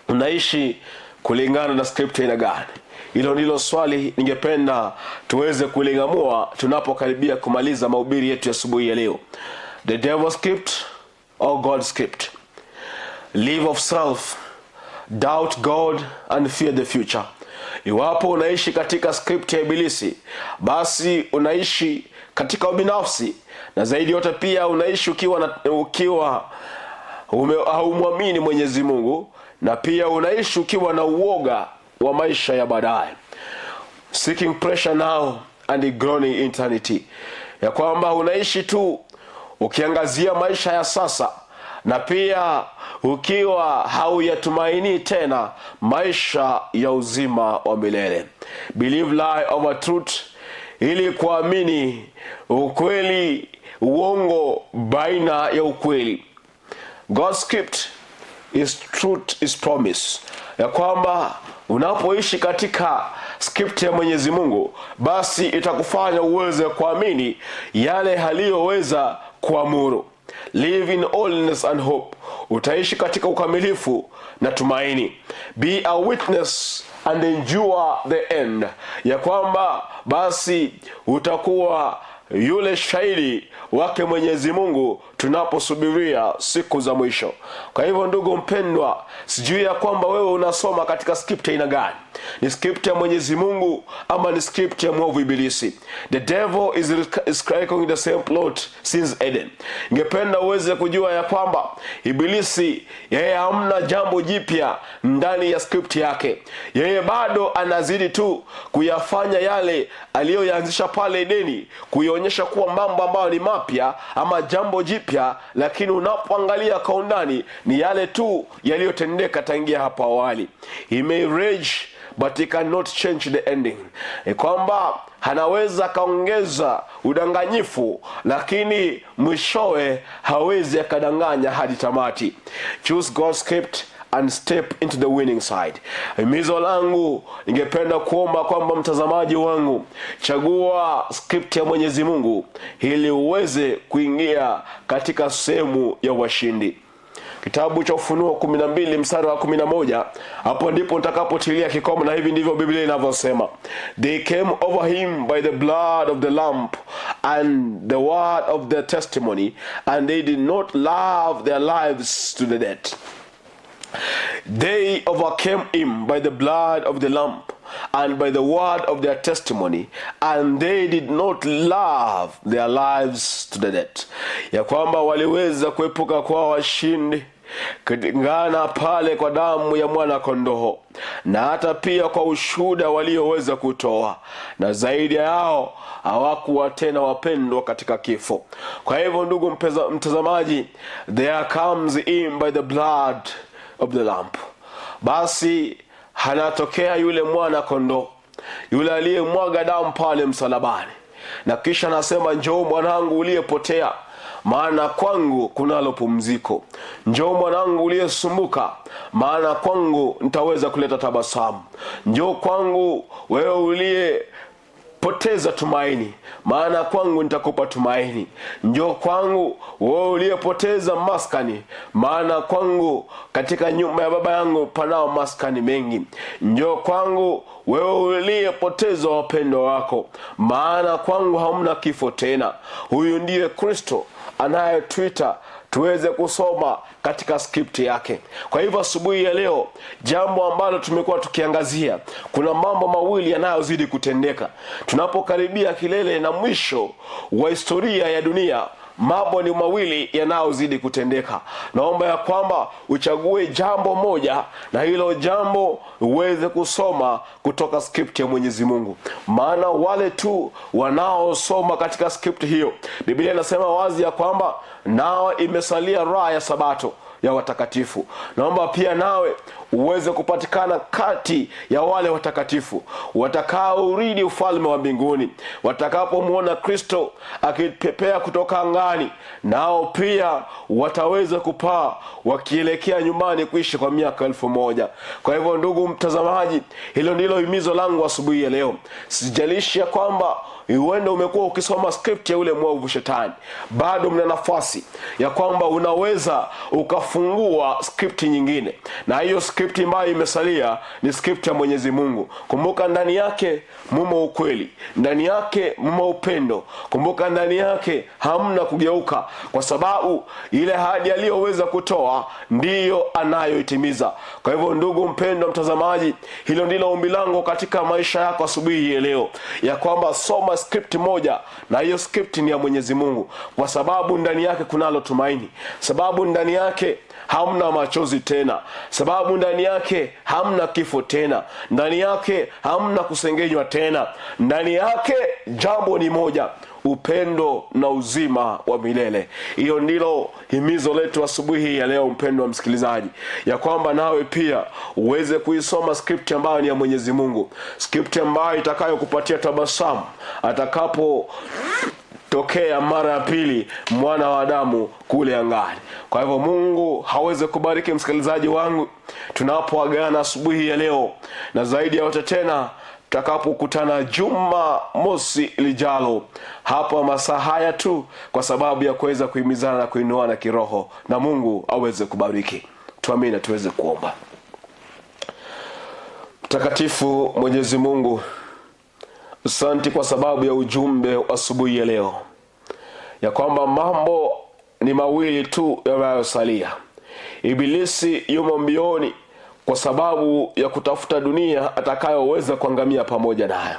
S4: Unaishi kulingana na script ina gani? Hilo ndilo swali ningependa tuweze kulingamua tunapokaribia kumaliza mahubiri yetu ya asubuhi ya leo. The devil's script or God's script? Live of self, doubt God and fear the future. Iwapo unaishi katika script ya ibilisi, basi unaishi katika ubinafsi, na zaidi yote pia unaishi ukiwa haumwamini Mwenyezi Mungu, na pia unaishi ukiwa na uoga wa maisha ya baadaye. Seeking pressure now and groaning eternity. Ya kwamba unaishi tu ukiangazia maisha ya sasa, na pia ukiwa hauyatumaini tena maisha ya uzima wa milele. Believe lie over truth, ili kuamini ukweli, uongo baina ya ukweli. God's script is truth is promise. Ya kwamba unapoishi katika script ya Mwenyezi Mungu, basi itakufanya uweze kuamini yale aliyoweza kuamuru. Live in holiness and hope. Utaishi katika ukamilifu na tumaini. Be a witness and endure the end. Ya kwamba basi utakuwa yule shahidi wake Mwenyezi Mungu tunaposubiria siku za mwisho. Kwa hivyo ndugu mpendwa, sijui ya kwamba wewe unasoma katika script aina gani? Ni script ya Mwenyezi Mungu ama ni script ya mwovu ibilisi? The devil is striking the same plot since Eden. Ningependa uweze kujua ya kwamba ibilisi yeye hamna jambo jipya ndani ya script yake. Yeye bado anazidi tu kuyafanya yale aliyoyaanzisha pale Edeni, kuionyesha kuwa mambo ambayo ni mapya ama jambo jipya, lakini unapoangalia kwa undani ni yale tu yaliyotendeka tangia hapo awali. He may rage but he cannot change the ending. Kwamba anaweza kaongeza udanganyifu, lakini mwishowe hawezi akadanganya hadi tamati. Choose God's script and step into the winning side. Himizo langu ningependa kuomba kwamba mtazamaji wangu, chagua script ya Mwenyezi Mungu ili uweze kuingia katika sehemu ya washindi. kitabu cha Ufunuo 12 mstari wa 11. Hapo ndipo nitakapotilia kikomo, na hivi ndivyo Biblia inavyosema: they came over him by the blood of the lamb and the word of their testimony, and they did not love their lives to the death. They overcame him by the blood of the lamb and by the word of their testimony, and they did not love their lives to the death. Ya kwamba waliweza kuepuka kwa washindi kulingana pale kwa damu ya mwana kondoo, na hata pia kwa ushuhuda walioweza kutoa, na zaidi yao hawakuwa tena wapendwa katika kifo. Kwa hivyo ndugu mtazamaji, there comes in by the blood of the lamb. Basi anatokea yule mwana kondoo, yule aliyemwaga damu pale msalabani, na kisha anasema, njoo mwanangu uliyepotea, maana kwangu kunalo pumziko. Njoo mwanangu uliyesumbuka, maana kwangu nitaweza kuleta tabasamu. Njoo kwangu wewe uliyepoteza tumaini, maana kwangu nitakupa tumaini. Njoo kwangu wewe uliyepoteza maskani, maana kwangu katika nyumba ya baba yangu panao maskani mengi. Njoo kwangu wewe uliyepoteza wapendwa wako, maana kwangu hamna kifo tena. Huyu ndiye Kristo anayetuita tuweze kusoma katika skripti yake. Kwa hivyo asubuhi ya leo, jambo ambalo tumekuwa tukiangazia, kuna mambo mawili yanayozidi kutendeka tunapokaribia kilele na mwisho wa historia ya dunia. Mambo ni mawili yanayozidi kutendeka. Naomba ya kwamba uchague jambo moja, na hilo jambo uweze kusoma kutoka skripti ya Mwenyezi Mungu. Maana wale tu wanaosoma katika skripti hiyo, Biblia inasema wazi ya kwamba nao imesalia raha ya sabato ya watakatifu. Naomba pia nawe uweze kupatikana kati ya wale watakatifu watakao uridi ufalme wa mbinguni, watakapomuona Kristo akipepea kutoka angani, nao pia wataweza kupaa wakielekea nyumbani kuishi kwa miaka 1000. Kwa hivyo ndugu mtazamaji, hilo ndilo himizo langu asubuhi ya leo. Sijalishi ya kwamba huenda umekuwa ukisoma script ya ule mwovu shetani, bado mna nafasi ya kwamba unaweza ukafungua script nyingine, na hiyo script ambayo imesalia ni script ya Mwenyezi Mungu. Kumbuka ndani yake mumo ukweli, ndani yake mumo upendo. Kumbuka ndani yake hamna kugeuka, kwa sababu ile ahadi aliyoweza kutoa ndiyo anayoitimiza. Kwa hivyo ndugu mpendwa mtazamaji, hilo ndilo ombi langu katika maisha yako asubuhi ya leo, ya kwamba soma script moja, na hiyo script ni ya Mwenyezi Mungu, kwa sababu ndani yake kunalo tumaini, sababu ndani yake hamna machozi tena, sababu ndani yake hamna kifo tena, ndani yake hamna kusengenywa tena. Ndani yake jambo ni moja, upendo na uzima wa milele. Hiyo ndilo himizo letu asubuhi ya leo, mpendwa msikilizaji, ya kwamba nawe pia uweze kuisoma script ambayo ni ya Mwenyezi Mungu, script ambayo itakayokupatia tabasamu atakapo tokea mara ya pili mwana wa Adamu kule angani. Kwa hivyo Mungu haweze kubariki msikilizaji wangu tunapoagana asubuhi ya leo, na zaidi ya yote tena tutakapokutana Juma mosi lijalo hapa masaa haya tu, kwa sababu ya kuweza kuhimizana na kuinuana kiroho, na Mungu aweze kubariki. Tuamini, tuweze kuomba. Mtakatifu Mwenyezi Mungu, asante kwa sababu ya ujumbe asubuhi ya leo, ya kwamba mambo ni mawili tu yanayosalia. Ibilisi yumo mbioni kwa sababu ya kutafuta dunia atakayoweza kuangamia pamoja nayo.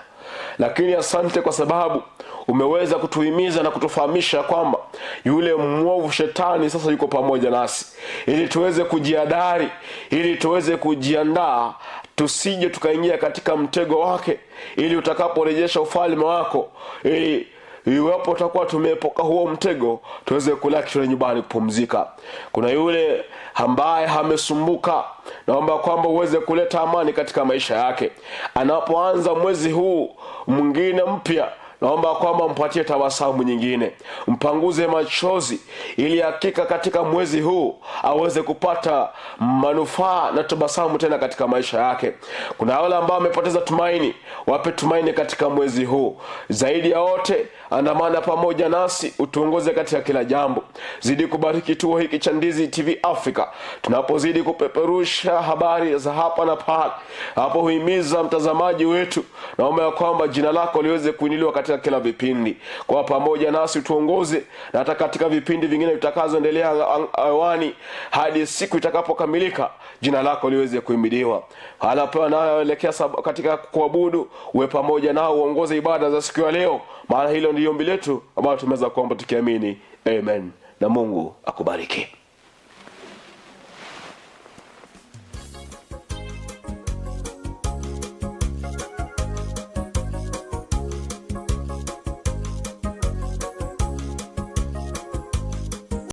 S4: Lakini asante kwa sababu umeweza kutuhimiza na kutufahamisha kwamba yule mwovu shetani sasa yuko pamoja nasi, ili tuweze kujiadari, ili tuweze kujiandaa, tusije tukaingia katika mtego wake, ili utakaporejesha ufalme wako, ili iwapo tutakuwa tumeepuka huo mtego, tuweze kulaki nyumbani kupumzika. Kuna yule ambaye amesumbuka, naomba kwamba uweze kuleta amani katika maisha yake. Anapoanza mwezi huu mwingine mpya, naomba kwamba mpatie tabasamu nyingine, mpanguze machozi, ili hakika katika mwezi huu aweze kupata manufaa na tabasamu tena katika maisha yake. Kuna wale ambao wamepoteza tumaini, wape tumaini katika mwezi huu. Zaidi ya wote, andamana pamoja nasi, utuongoze katika kila jambo. Zidi kubariki kituo hiki cha Ndizi TV Africa, tunapozidi kupeperusha habari za hapa na pale. Hapo huimiza mtazamaji wetu, naomba ya kwamba jina lako liweze kuinuliwa katika kila vipindi. Kwa pamoja nasi tuongoze, na hata katika vipindi vingine vitakazoendelea awani hadi siku itakapokamilika, jina lako liweze kuhimidiwa. Hala pia naelekea katika kuabudu, uwe pamoja nao, uongoze ibada za siku ya leo, maana hilo ndiyo ombi letu ambalo tumeweza kuomba tukiamini. Amen. Na Mungu akubariki.